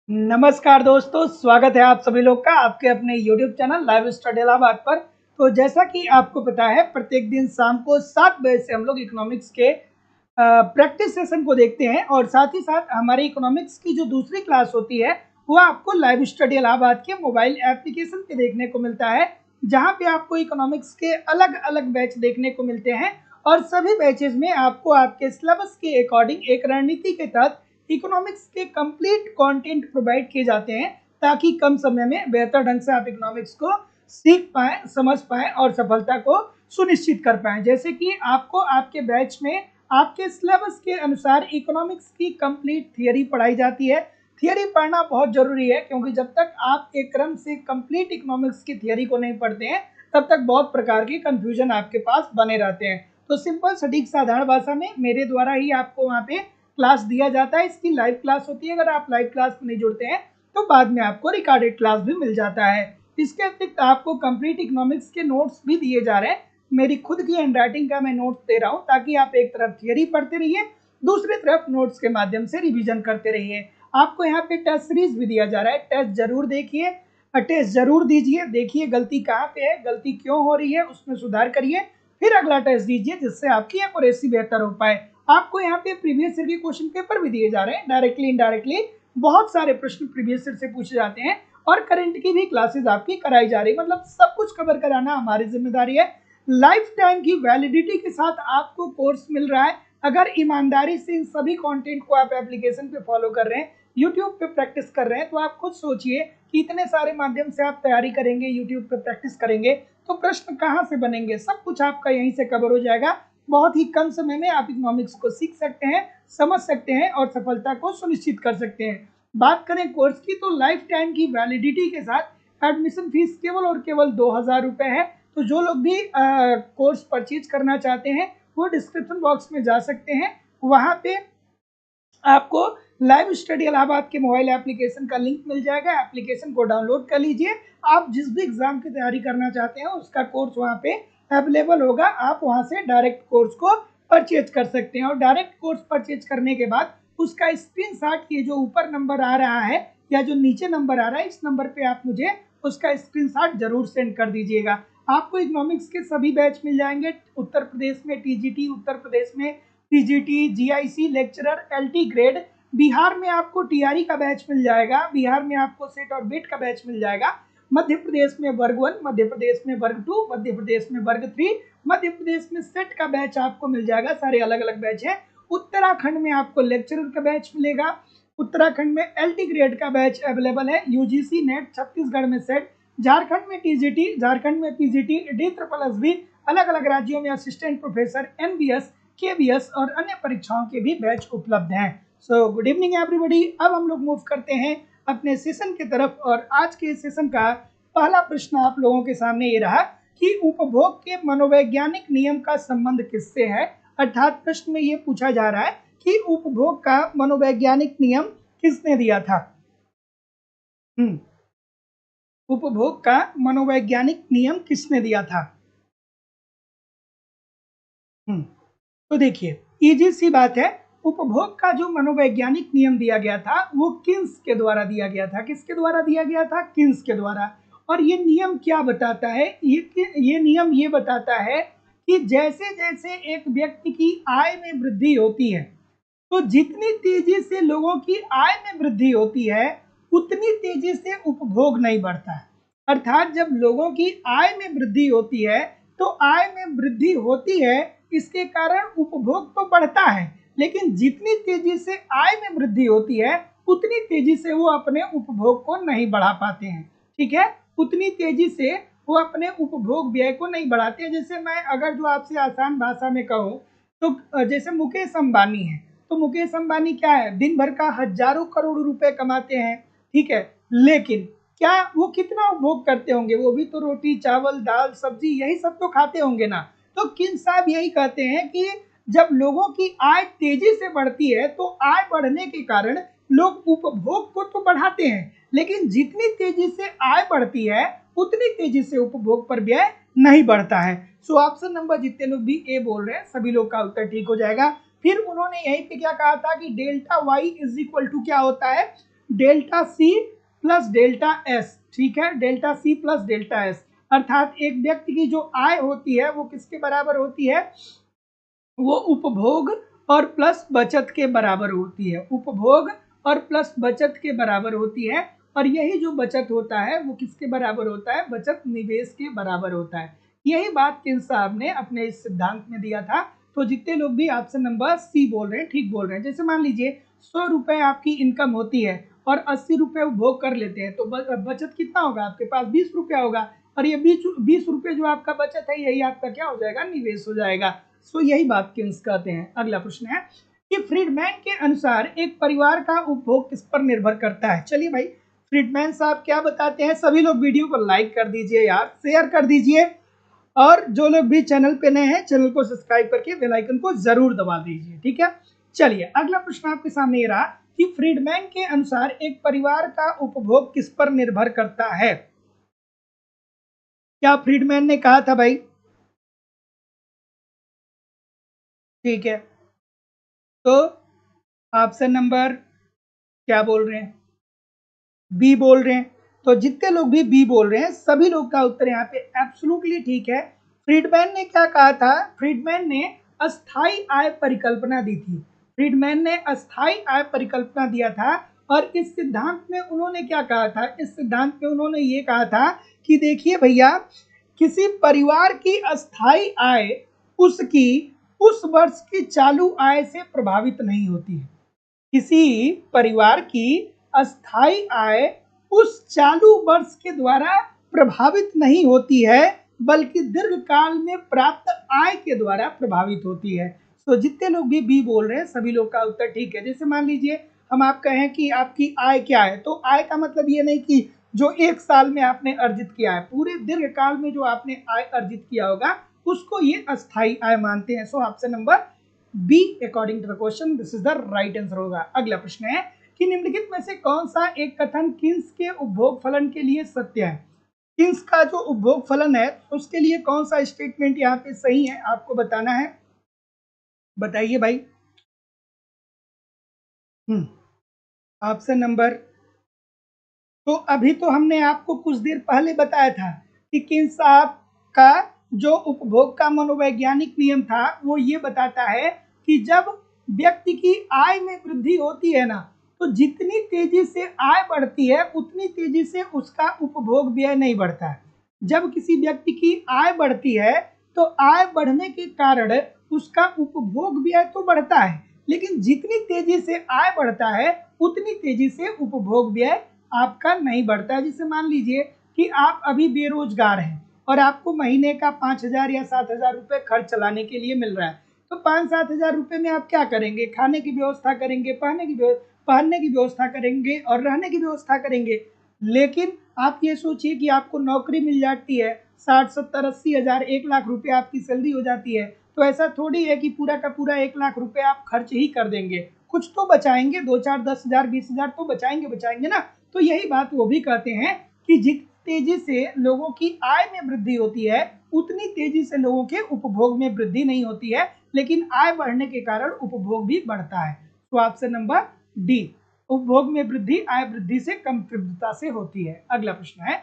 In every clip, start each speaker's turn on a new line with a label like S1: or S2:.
S1: नमस्कार दोस्तों, स्वागत है आप सभी लोग का आपके अपने YouTube channel live study Allahabad पर। तो जैसा कि आपको पता है, प्रत्येक दिन शाम को 7 बजे से हम लोग इकोनॉमिक्स के प्रैक्टिस सेशन को देखते हैं और साथ ही साथ हमारी इकोनॉमिक्स की जो दूसरी क्लास होती है वो आपको लाइव स्टडी इलाहाबाद के मोबाइल एप्लीकेशन पे देखने को मिलता है, जहाँ पे आपको इकोनॉमिक्स के अलग अलग बैच देखने को मिलते हैं और सभी बैचेज में आपको आपके सिलेबस के अकॉर्डिंग एक रणनीति के तहत इकोनॉमिक्स के कंप्लीट कंटेंट प्रोवाइड किए जाते हैं, ताकि कम समय में बेहतर ढंग से आप इकोनॉमिक्स को सीख पाएं, समझ पाएं और सफलता को सुनिश्चित कर पाएं। जैसे कि आपको आपके बैच में आपके सिलेबस के अनुसार इकोनॉमिक्स की कंप्लीट थियरी पढ़ाई जाती है। थियरी पढ़ना बहुत जरूरी है, क्योंकि जब तक आप एक क्रम से कंप्लीट इकोनॉमिक्स की थियरी को नहीं पढ़ते हैं तब तक बहुत प्रकार के कंफ्यूजन आपके पास बने रहते हैं। तो सिंपल सटीक साधारण भाषा में मेरे द्वारा ही आपको वहाँ पे क्लास दिया जाता है। इसकी लाइव क्लास होती है। अगर आप लाइव क्लास में नहीं जुड़ते हैं तो बाद में आपको रिकॉर्डेड क्लास भी मिल जाता है। इसके अतिरिक्त आपको कंप्लीट इकोनॉमिक्स के नोट्स भी दिए जा रहे हैं। मेरी खुद की हैंडराइटिंग का मैं नोट्स दे रहा हूँ, ताकि आप एक तरफ थियरी पढ़ते रहिए, दूसरी तरफ नोट्स के माध्यम से रिविजन करते रहिए। आपको यहाँ पे टेस्ट सीरीज भी दिया जा रहा है। टेस्ट जरूर देखिए, टेस्ट जरूर दीजिए, देखिए गलती कहाँ पे है, गलती क्यों हो रही है, उसमें सुधार करिए, फिर अगला टेस्ट दीजिए, जिससे आपकी एक्यूरेसी बेहतर हो पाए। आपको यहाँ पे प्रीवियस ईयर के क्वेश्चन पेपर भी दिए जा रहे हैं, डायरेक्टली इनडायरेक्टली बहुत सारे प्रश्न प्रीवियस ईयर से पूछे जाते हैं और करंट की भी क्लासेस आपकी कराई जा रही है। मतलब सब कुछ कवर कराना हमारी जिम्मेदारी है। लाइफ टाइम की वैलिडिटी के साथ आपको कोर्स मिल रहा है। अगर ईमानदारी से इन सभी कंटेंट को आप एप्लीकेशन पे फॉलो कर रहे हैं, यूट्यूब पे प्रैक्टिस कर रहे हैं, तो आप खुद सोचिए कि इतने सारे माध्यम से आप तैयारी करेंगे, यूट्यूब पे प्रैक्टिस करेंगे, तो प्रश्न कहाँ से बनेंगे? सब कुछ आपका यहीं से कवर हो जाएगा। बहुत ही कम समय में आप इकोनॉमिक्स को सीख सकते हैं, समझ सकते हैं और सफलता को सुनिश्चित कर सकते हैं। बात करें कोर्स की, तो लाइफ टाइम की वैलिडिटी के साथ एडमिशन फीस केवल और केवल 2000 रुपये है। तो जो लोग भी कोर्स परचेज करना चाहते हैं वो डिस्क्रिप्शन बॉक्स में जा सकते हैं। वहाँ पे आपको लाइव स्टडी इलाहाबाद के मोबाइल एप्लीकेशन का लिंक मिल जाएगा। एप्लीकेशन को डाउनलोड कर लीजिए। आप जिस भी एग्जाम की तैयारी करना चाहते हैं उसका कोर्स वहाँ पे अवेलेबल होगा। आप वहाँ से डायरेक्ट कोर्स को परचेज कर सकते हैं और डायरेक्ट कोर्स परचेज करने के बाद उसका स्क्रीनशॉट, ये जो ऊपर नंबर आ रहा है या जो नीचे नंबर आ रहा है, इस नंबर पे आप मुझे उसका स्क्रीनशॉट जरूर सेंड कर दीजिएगा। आपको इकोनॉमिक्स के सभी बैच मिल जाएंगे। उत्तर प्रदेश में टीजीटी, उत्तर प्रदेश में TGT, GIC, lecturer, LT grade. Bihar में आपको टीआरई का बैच मिल जाएगा। बिहार में आपको सेट और बेट का बैच मिल जाएगा। मध्य प्रदेश में वर्ग 1, मध्य प्रदेश में वर्ग 2, मध्य प्रदेश में वर्ग 3, मध्य प्रदेश में सेट का बैच आपको मिल जाएगा। सारे अलग अलग बैच है। उत्तराखंड में आपको लेक्चरर का बैच मिलेगा। उत्तराखंड में एलटी ग्रेड का बैच अवेलेबल है। यूजीसी नेट, छत्तीसगढ़ में सेट, झारखंड में टीजीटी, झारखंड में पीजीटी, डी भी, अलग अलग राज्यों में असिस्टेंट प्रोफेसर, एनबीएस, केबीएस और अन्य परीक्षाओं के भी बैच उपलब्ध हैं। So good evening everybody. अब हम लोग मूव करते हैं अपने सेशन की तरफ और आज के सेशन का पहला प्रश्न आप लोगों के सामने ये रहा कि उपभोग के मनोवैज्ञानिक नियम का संबंध किससे है। अर्थात प्रश्न में ये पूछा जा रहा है कि उपभोग का मनोवैज्ञानिक नियम किसने दिया था। उपभोग का मनोवैज्ञानिक नियम किसने दिया था? तो देखिए, इजी सी बात है। उपभोग का जो मनोवैज्ञानिक नियम दिया गया था वो किन्स के द्वारा दिया गया था। किसके द्वारा दिया गया था? किन्स के द्वारा। और ये नियम क्या बताता है? ये नियम ये बताता है कि जैसे जैसे एक व्यक्ति की आय में वृद्धि होती है, तो जितनी तेजी से लोगों की आय में वृद्धि होती है उतनी तेजी से उपभोग नहीं बढ़ता है। अर्थात जब लोगों की आय में वृद्धि होती है तो आय में वृद्धि होती है, इसके कारण उपभोग तो बढ़ता है, लेकिन जितनी तेजी से आय में वृद्धि होती है उतनी तेजी से वो अपने उपभोग को नहीं बढ़ा पाते हैं। ठीक है, उतनी तेजी से वो अपने उपभोग व्यय को नहीं बढ़ाते हैं। जैसे मैं अगर जो आपसे आसान भाषा में कहूँ तो जैसे मुकेश अंबानी है, तो मुकेश अंबानी क्या है, दिन भर का हजारों करोड़ रुपए कमाते हैं। ठीक है, लेकिन क्या वो कितना उपभोग करते होंगे? वो भी तो रोटी, चावल, दाल, सब्जी यही सब तो खाते होंगे ना। तो किन साहब यही कहते हैं कि जब लोगों की आय तेजी से बढ़ती है तो आय बढ़ने के कारण लोग उपभोग को तो बढ़ाते हैं, लेकिन जितनी तेजी से आय बढ़ती है उतनी तेजी से उपभोग पर व्यय नहीं बढ़ता है। सो ऑप्शन नंबर जितने लोग भी ए बोल रहे हैं सभी लोग का उत्तर ठीक हो जाएगा। फिर उन्होंने यहीं पे क्या कहा था कि delta Y is equal to क्या होता है? Delta C plus delta S, ठीक है, delta C plus delta S, अर्थात एक व्यक्ति की जो आय होती है वो किसके बराबर होती है, वो उपभोग और प्लस बचत के बराबर होती है, उपभोग और प्लस बचत के बराबर होती है। और यही जो बचत होता है वो किसके बराबर होता है, बचत निवेश के बराबर होता है। यही बात किन साहब ने अपने इस सिद्धांत में दिया था। तो जितने लोग भी ऑप्शन नंबर सी बोल रहे हैं ठीक बोल रहे हैं। जैसे मान लीजिए 100 रुपए आपकी इनकम होती है और 80 रुपए उपभोग कर लेते हैं, तो बचत कितना होगा आपके पास, 20 रुपया होगा। और ये 20 रुपये जो आपका बचत है यही आपका क्या हो जाएगा, निवेश हो जाएगा। सो यही बात किन्स कहते हैं। अगला प्रश्न है कि फ्रीडमैन के अनुसार एक परिवार का उपभोग किस पर निर्भर करता है। चलिए भाई, फ्रीडमैन साहब क्या बताते हैं। सभी लोग वीडियो को लाइक कर दीजिए यार, शेयर कर दीजिए, और जो लोग भी चैनल पे नए हैं चैनल को सब्सक्राइब करके बेल आइकन को जरूर दबा दीजिए, ठीक है। चलिए अगला प्रश्न आपके सामने ये रहा कि फ्रीडमैन के अनुसार एक परिवार का उपभोग किस पर निर्भर करता है। क्या फ्रीडमैन ने कहा था भाई, ठीक है। तो ऑप्शन नंबर क्या बोल रहे हैं, बी बोल रहे हैं। तो जितने लोग भी बी बोल रहे हैं सभी लोग का उत्तर यहाँ पे एब्सोल्युटली ठीक है। फ्रीडमैन ने क्या कहा था, फ्रीडमैन ने अस्थाई आय परिकल्पना दी थी, फ्रीडमैन ने अस्थाई आय परिकल्पना दिया था। और इस सिद्धांत में उन्होंने क्या कहा था, इस सिद्धांत में उन्होंने ये कहा था कि देखिए भैया, किसी परिवार की अस्थाई आय उसकी उस वर्ष की चालू आय से प्रभावित नहीं होती है। किसी परिवार की अस्थाई आय उस चालू वर्ष के द्वारा प्रभावित नहीं होती है, बल्कि दीर्घकाल में प्राप्त आय के द्वारा प्रभावित होती है। तो जितने लोग भी बी बोल रहे हैं सभी लोग का उत्तर ठीक है। जैसे मान लीजिए हम आप कहें कि आपकी आय क्या है, तो आय का मतलब ये नहीं कि जो एक साल में आपने अर्जित किया है, पूरे दीर्घकाल में जो आपने आय अर्जित किया होगा उसको ये अस्थाई आय मानते हैं। So option number B according to the question this is the right answer होगा। अगला प्रश्न है कि निम्नलिखित में से कौन सा एक कथन किन्स के उपभोग फलन के लिए सत्य है। किन्स का जो उपभोग फलन है उसके लिए कौन सा स्टेटमेंट यहाँ पे सही है आपको बताना है, बताइए भाई। ऑप्शन नंबर, तो अभी तो हमने आपको कुछ देर पहले बताया था कि किन्स साहब का जो उपभोग का मनोवैज्ञानिक नियम था वो ये बताता है कि जब व्यक्ति की आय में वृद्धि होती है ना, तो जितनी तेजी से आय बढ़ती है उतनी तेजी से उसका उपभोग व्यय नहीं बढ़ता है। जब किसी व्यक्ति की आय बढ़ती है तो आय बढ़ने के कारण उसका उपभोग व्यय तो बढ़ता है, लेकिन जितनी तेजी से आय बढ़ता है उतनी तेजी से उपभोग व्यय आपका नहीं बढ़ता है। जैसे मान लीजिए कि आप अभी बेरोजगार हैं और आपको महीने का 5,000 या 7,000 रुपये खर्च चलाने के लिए मिल रहा है, तो 5-7 हज़ार रुपये में आप क्या करेंगे, खाने की व्यवस्था करेंगे, पहनने की व्यवस्था करेंगे और रहने की व्यवस्था करेंगे। लेकिन आप ये सोचिए कि आपको नौकरी मिल जाती है, 60-70-80 हज़ार, 1 लाख रुपये आपकी सैलरी हो जाती है, तो ऐसा थोड़ी है कि पूरा का पूरा 1 लाख रुपये आप खर्च ही कर देंगे, कुछ तो बचाएंगे, 2-4, 10,000, 20,000 तो बचाएंगे ना। तो यही बात वो भी कहते हैं कि जितनी तेजी से लोगों की आय में वृद्धि होती है उतनी तेजी से लोगों के उपभोग में वृद्धि नहीं होती है, लेकिन आय बढ़ने के कारण उपभोग भी बढ़ता है। तो ऑप्शन नंबर डी, उपभोग में वृद्धि आय वृद्धि से कम तीव्रता से होती है। अगला प्रश्न है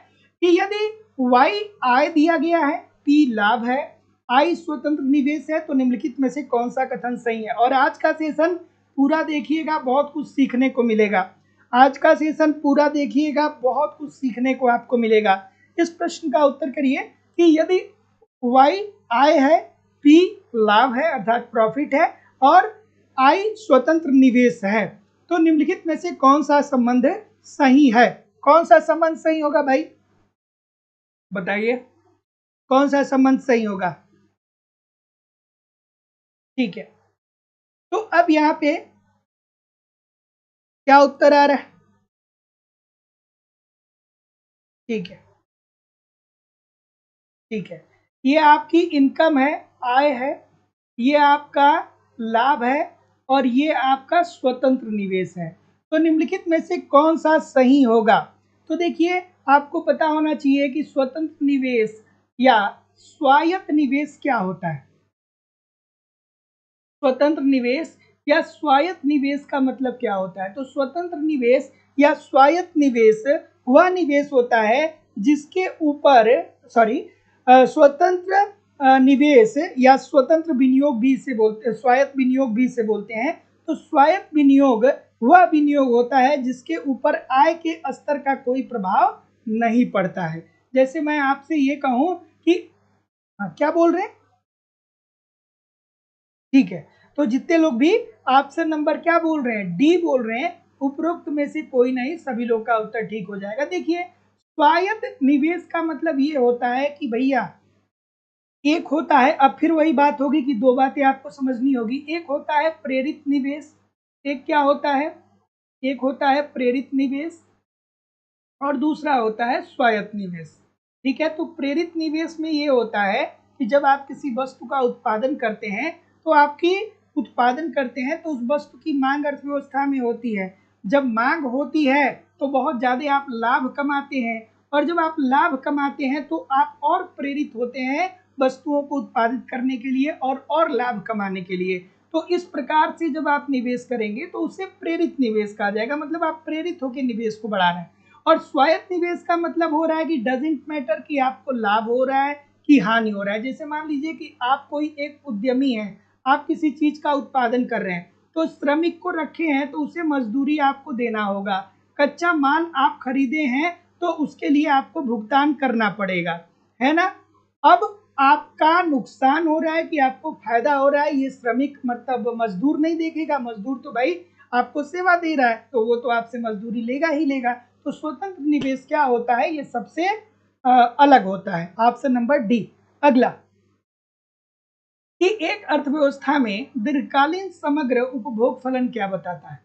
S1: कि यदि y आय दिया गया है, p लाभ है, I स्वतंत्र निवेश है, तो निम्नलिखित में से कौन सा कथन सही है। और आज का सेशन पूरा देखिएगा, बहुत कुछ सीखने को मिलेगा। आज का सेशन पूरा देखिएगा, बहुत कुछ सीखने को आपको मिलेगा। इस प्रश्न का उत्तर करिए कि यदि y आय है, p लाभ है अर्थात प्रॉफिट है, और I स्वतंत्र निवेश है, तो निम्नलिखित में से कौन सा संबंध सही है। कौन सा संबंध सही होगा भाई, बताइए कौन सा संबंध सही होगा। ठीक है, तो अब यहाँ पे क्या उत्तर आ रहा है, ठीक है, ठीक है, ये आपकी इनकम है, आय है, ये आपका लाभ है, और ये आपका स्वतंत्र निवेश है। तो निम्नलिखित में से कौन सा सही होगा। तो देखिए आपको पता होना चाहिए कि स्वतंत्र निवेश या स्वायत्त निवेश क्या होता है। स्वतंत्र निवेश या स्वायत्त निवेश का मतलब क्या होता है। तो स्वतंत्र निवेश या स्वायत्त निवेश वह निवेश होता है जिसके ऊपर स्वतंत्र निवेश या स्वतंत्र विनियोग भी इसे बोलते हैं, स्वायत्त विनियोग भी इसे बोलते हैं। तो स्वायत्त विनियोग वह विनियोग होता है जिसके ऊपर आय के स्तर का कोई प्रभाव नहीं पड़ता है। जैसे मैं आपसे ये कहूं कि क्या बोल रहे हैं, ठीक है, तो जितने लोग भी ऑप्शन नंबर क्या बोल रहे हैं, डी बोल रहे हैं, उपरोक्त में से कोई नहीं, सभी लोग का उत्तर ठीक हो जाएगा। देखिए, स्वायत्त निवेश का मतलब ये होता है कि भैया एक होता है, अब फिर वही बात होगी कि दो बातें आपको समझनी होगी। एक होता है प्रेरित निवेश, एक क्या होता है, एक होता है प्रेरित निवेश और दूसरा होता है स्वायत्त निवेश। ठीक है, तो प्रेरित निवेश में ये होता है कि जब आप किसी वस्तु का उत्पादन करते हैं तो उस वस्तु की मांग अर्थव्यवस्था में होती है। जब मांग होती है तो बहुत ज़्यादा आप लाभ कमाते हैं, और जब आप लाभ कमाते हैं तो आप और प्रेरित होते हैं वस्तुओं को उत्पादित करने के लिए और लाभ कमाने के लिए। तो इस प्रकार से जब आप निवेश करेंगे तो उसे प्रेरित निवेश कहा जाएगा, मतलब आप प्रेरित होकर निवेश को बढ़ा रहे हैं। और स्वायत्त निवेश का मतलब हो रहा है कि डजेंट मैटर कि आपको लाभ हो रहा है कि हानि हो रहा है। जैसे मान लीजिए कि आप कोई एक उद्यमी हैं, आप किसी चीज का उत्पादन कर रहे हैं, तो श्रमिक को रखे हैं तो उसे मजदूरी आपको देना होगा। कच्चा माल आप खरीदे हैं तो उसके लिए आपको भुगतान करना पड़ेगा, है ना। अब आपका नुकसान हो रहा है कि आपको फायदा हो रहा है, ये श्रमिक मतलब मजदूर नहीं देखेगा, मजदूर तो भाई आपको सेवा दे रहा है तो वो तो आपसे मजदूरी लेगा ही लेगा। तो स्वतंत्र निवेश क्या होता है, ये सबसे अलग होता है। Option number D. अगला, कि एक अर्थव्यवस्था में दीर्घकालीन समग्र उपभोग फलन क्या बताता है।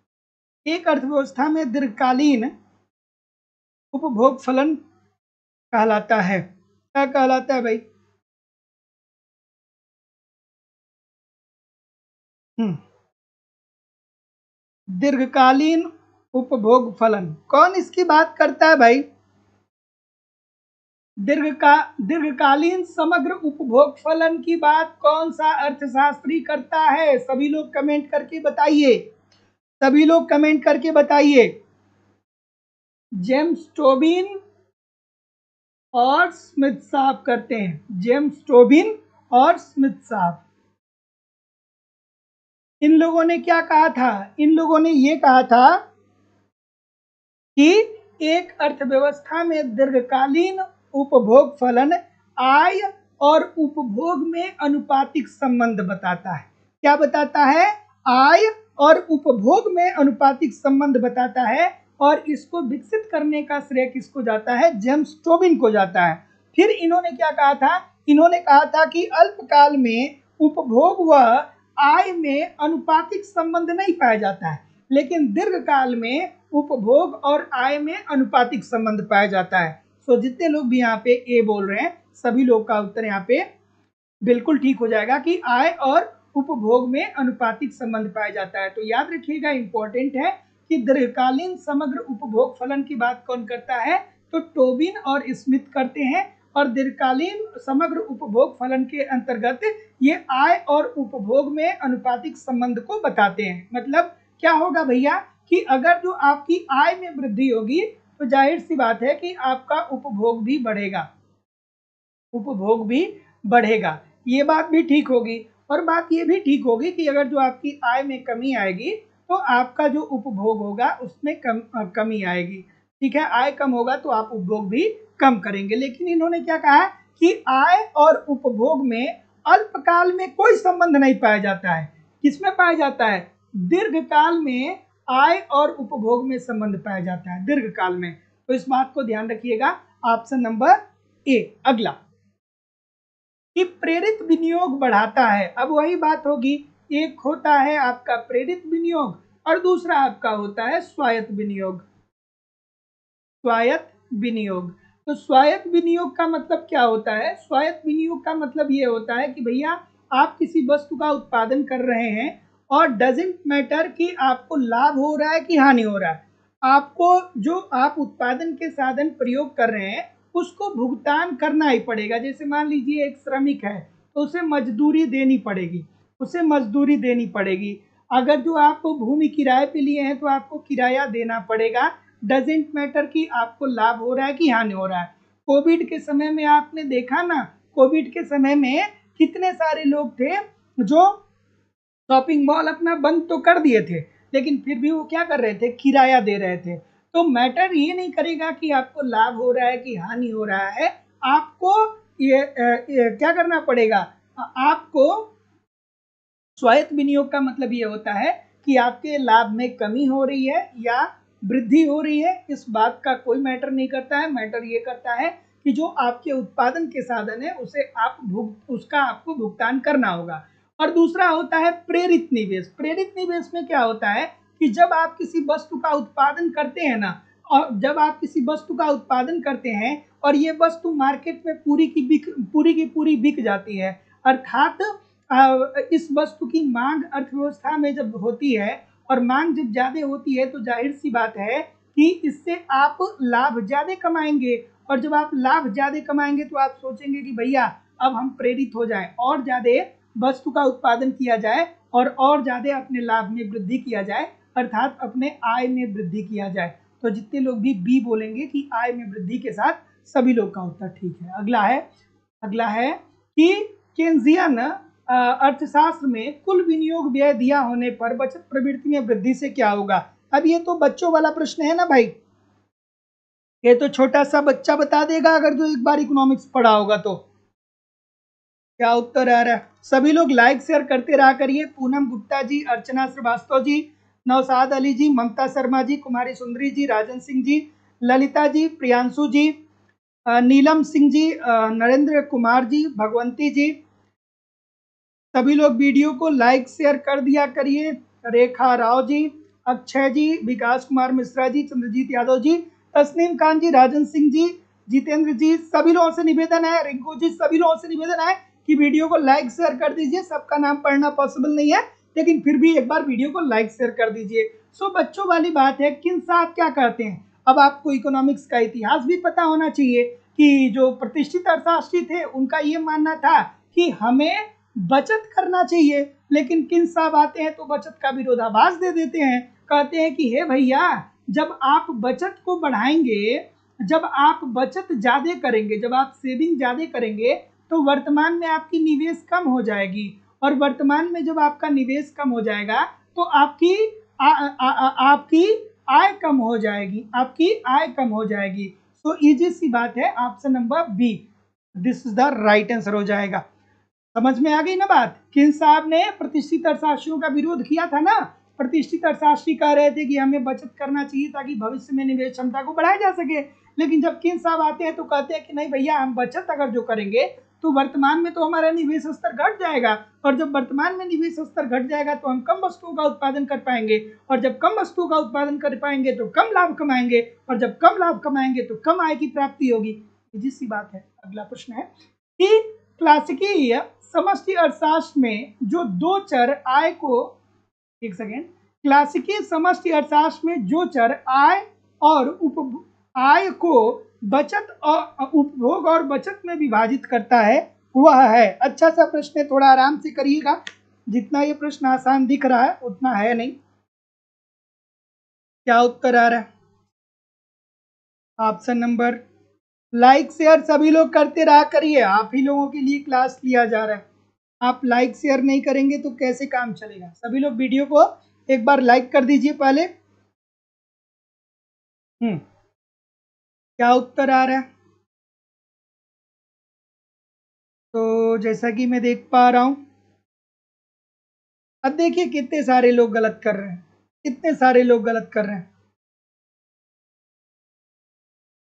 S1: एक अर्थव्यवस्था में दीर्घकालीन उपभोग फलन कहलाता है, क्या कहलाता है भाई। दीर्घकालीन उपभोग फलन, कौन इसकी बात करता है भाई। दीर्घकालीन समग्र उपभोग फलन की बात कौन सा अर्थशास्त्री करता है, सभी लोग कमेंट करके बताइए, सभी लोग कमेंट करके बताइए। जेम्स टोबिन और स्मिथ साहब करते हैं, जेम्स टोबिन और स्मिथ साहब। इन लोगों ने क्या कहा था, इन लोगों ने ये कहा था कि एक अर्थव्यवस्था में दीर्घकालीन उपभोग फलन आय और उपभोग में अनुपातिक संबंध बताता है। क्या बताता है, आय और उपभोग में अनुपातिक संबंध बताता है। और इसको विकसित करने का श्रेय किसको जाता है, जेम्स टोबिन को जाता है। फिर इन्होंने क्या कहा था, इन्होंने कहा था कि अल्पकाल में उपभोग व आय में अनुपातिक संबंध नहीं पाया जाता है, लेकिन दीर्घकाल में उपभोग और आय में अनुपातिक संबंध पाया जाता है। सो जितने लोग भी यहाँ पे ए बोल रहे हैं, सभी लोग का उत्तर यहाँ पे बिल्कुल ठीक हो जाएगा कि आय और उपभोग में अनुपातिक संबंध पाया जाता है। तो याद रखिएगा, इंपॉर्टेंट है कि दीर्घकालीन समग्र उपभोग फलन की बात कौन करता है, तो टोबिन और स्मिथ करते हैं। और दीर्घकालीन समग्र उपभोग फलन के अंतर्गत ये आय और उपभोग में अनुपातिक संबंध को बताते हैं। मतलब क्या होगा भैया कि अगर जो आपकी आय में वृद्धि होगी तो जाहिर सी बात है कि आपका उपभोग भी बढ़ेगा, उपभोग भी बढ़ेगा, ये बात भी ठीक होगी। और बात ये भी ठीक होगी कि अगर जो आपकी आय में कमी आएगी तो आपका जो उपभोग होगा उसमें कमी आएगी। ठीक है, आय कम होगा तो आप उपभोग भी कम करेंगे। लेकिन इन्होंने क्या कहा कि आय और उपभोग में अल्पकाल में कोई संबंध नहीं पाया जाता है। किसमें पाया जाता है, दीर्घकाल में आय और उपभोग में संबंध पाया जाता है, दीर्घकाल में। तो इस बात को ध्यान रखिएगा, ऑप्शन नंबर ए। अगला, कि प्रेरित विनियोग बढ़ाता है। अब वही बात होगी, एक होता है आपका प्रेरित विनियोग और दूसरा आपका होता है स्वायत्त विनियोग। स्वायत्त विनियोग, तो स्वायत्त विनियोग का मतलब क्या होता है, स्वायत्त विनियोग का मतलब ये होता है कि भैया आप किसी वस्तु का उत्पादन कर रहे हैं और डजेंट मैटर कि आपको लाभ हो रहा है कि हानि हो रहा है, आपको जो आप उत्पादन के साधन प्रयोग कर रहे हैं उसको भुगतान करना ही पड़ेगा। जैसे मान लीजिए एक श्रमिक है तो उसे मजदूरी देनी पड़ेगी, उसे मजदूरी देनी पड़ेगी। अगर जो आप भूमि किराए पे लिए हैं तो आपको किराया देना पड़ेगा। डजेंट मैटर कि आपको लाभ हो रहा है कि हानि हो रहा है। कोविड के समय में आपने देखा ना, कोविड के समय में कितने सारे लोग थे जो शॉपिंग मॉल अपना बंद तो कर दिए थे, लेकिन फिर भी वो क्या कर रहे थे, किराया दे रहे थे। तो मैटर ये नहीं करेगा कि आपको लाभ हो रहा है कि हानि हो रहा है, आपको ये क्या करना पड़ेगा, आपको स्वायत्त विनियोग का मतलब ये होता है कि आपके लाभ में कमी हो रही है या वृद्धि हो रही है, इस बात का कोई मैटर नहीं करता है। मैटर ये करता है कि जो आपके उत्पादन के साधन है उसे उसका आपको भुगतान करना होगा। और दूसरा होता है प्रेरित निवेश। प्रेरित निवेश में क्या होता है कि जब आप किसी वस्तु का उत्पादन करते हैं ना, और जब आप किसी वस्तु का उत्पादन करते हैं और ये वस्तु मार्केट में पूरी की पूरी बिक जाती है, अर्थात इस वस्तु की मांग अर्थव्यवस्था में जब होती है और मांग जब ज्यादा होती है तो जाहिर सी बात है कि इससे आप लाभ ज्यादा कमाएंगे। और जब आप लाभ ज्यादा कमाएंगे तो आप सोचेंगे कि भैया अब हम प्रेरित हो जाएं, और ज्यादा वस्तु का उत्पादन किया जाए और ज्यादा अपने लाभ में वृद्धि किया जाए, अर्थात अपने आय में वृद्धि किया जाए। तो जितने लोग भी बी बोलेंगे कि आय में वृद्धि के साथ, सभी लोग का उत्तर ठीक है। अगला है कि केन्जियन अर्थशास्त्र में कुल विनियोग व्यय दिया होने पर बचत प्रवृत्ति में वृद्धि से क्या होगा। अब ये तो बच्चों वाला प्रश्न है ना भाई, ये तो छोटा सा बच्चा बता देगा अगर जो एक बार इकोनॉमिक्स पढ़ा होगा तो। क्या उत्तर आ रहा है? सभी लोग लाइक शेयर करते रहा करिए। पूनम गुप्ता जी, अर्चना श्रीवास्तव जी, नौसाद अली जी, ममता शर्मा जी, कुमारी सुंदरी जी, राजन सिंह जी, ललिता जी, प्रियांशु जी, नीलम सिंह जी, नरेंद्र कुमार जी, भगवंती जी, सभी लोग वीडियो को लाइक शेयर कर दिया करिए। रेखा राव जी, अक्षय जी, विकास कुमार मिश्रा जी, चंद्रजीत यादव जी, तस्नीम खान जी, राजन सिंह जी, जितेंद्र जी, सभी लोगों से निवेदन है, रिंकू जी, सभी लोगों से निवेदन है कि वीडियो को लाइक शेयर कर दीजिए। सबका नाम पढ़ना पॉसिबल नहीं है, लेकिन फिर भी एक बार वीडियो को लाइक शेयर कर दीजिए। सो बच्चों वाली बात है, किन साहब क्या कहते हैं, अब आपको इकोनॉमिक्स का इतिहास भी पता होना चाहिए कि जो प्रतिष्ठित अर्थशास्त्री थे उनका ये मानना था कि हमें बचत करना चाहिए, लेकिन किन साहब आते हैं तो बचत का विरोधाभास दे देते हैं। कहते हैं कि हे भैया, जब आप बचत को बढ़ाएंगे, जब आप बचत ज्यादा करेंगे, जब आप सेविंग ज्यादा करेंगे तो वर्तमान में आपकी निवेश कम हो जाएगी, और वर्तमान में जब आपका निवेश कम हो जाएगा तो आपकी आय कम हो जाएगी, आपकी आय कम हो जाएगी। तो इजी सी बात है, option number B this is the right answer हो जाएगा। समझ में आ गई ना बात? किन साहब ने प्रतिष्ठित अर्थशास्त्रियों का विरोध किया था ना। प्रतिष्ठित अर्थशास्त्री कह रहे थे कि हमें बचत करना चाहिए ताकि भविष्य में निवेश क्षमता को बढ़ाया जा सके, लेकिन जब किन साहब आते हैं तो कहते हैं कि नहीं भैया, हम बचत अगर जो करेंगे तो वर्तमान में तो हमारा निवेश स्तर घट जाएगा, और जब वर्तमान में निवेश स्तर घट जाएगा तो हम कम वस्तुओं का उत्पादन कर पाएंगे, और जब कम वस्तुओं का उत्पादन कर पाएंगे तो कम लाभ कमाएंगे, और जब कम लाभ कमाएंगे तो कम आय की प्राप्ति होगी। सीधी बात है। अगला प्रश्न है कि क्लासिकी समष्टि अर्थशास्त्र में जो दो चर आय को, एक सेकेंड, क्लासिकी समष्टि अर्थशास्त्र में जो चर आय और आय को बचत और उपभोग और बचत में विभाजित करता है वह है। अच्छा सा प्रश्न है, थोड़ा आराम से करिएगा, जितना ये प्रश्न आसान दिख रहा है उतना है नहीं। क्या उत्तर आ रहा है? ऑप्शन नंबर, लाइक शेयर सभी लोग करते रहा करिए, आप ही लोगों के लिए क्लास लिया जा रहा है। आप लाइक शेयर नहीं करेंगे तो कैसे काम चलेगा? सभी लोग वीडियो को एक बार लाइक कर दीजिए पहले। क्या उत्तर आ रहा है? तो जैसा कि मैं देख पा रहा हूं, अब देखिए कितने सारे लोग गलत कर रहे हैं, कितने सारे लोग गलत कर रहे हैं।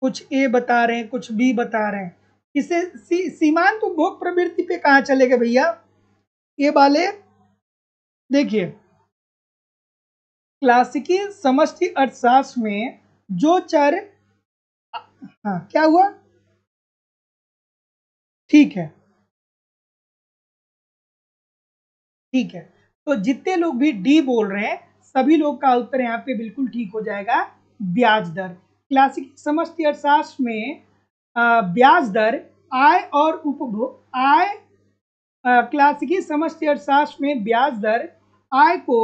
S1: कुछ ए बता रहे हैं, कुछ बी बता रहे हैं। इसे सीमांत उपभोग प्रवृत्ति पे कहाँ चले गए भैया? ये वाले देखिए, क्लासिकी समष्टि अर्थशास्त्र में जो चर, हाँ क्या हुआ? ठीक है, ठीक है। तो जितने लोग भी डी बोल रहे हैं सभी लोग का उत्तर यहाँ पे बिल्कुल ठीक हो जाएगा, ब्याज दर। क्लासिक समष्टि अर्थशास्त्र में ब्याज दर आय और उपभोग, क्लासिकी समष्टि अर्थशास्त्र में ब्याज दर आय को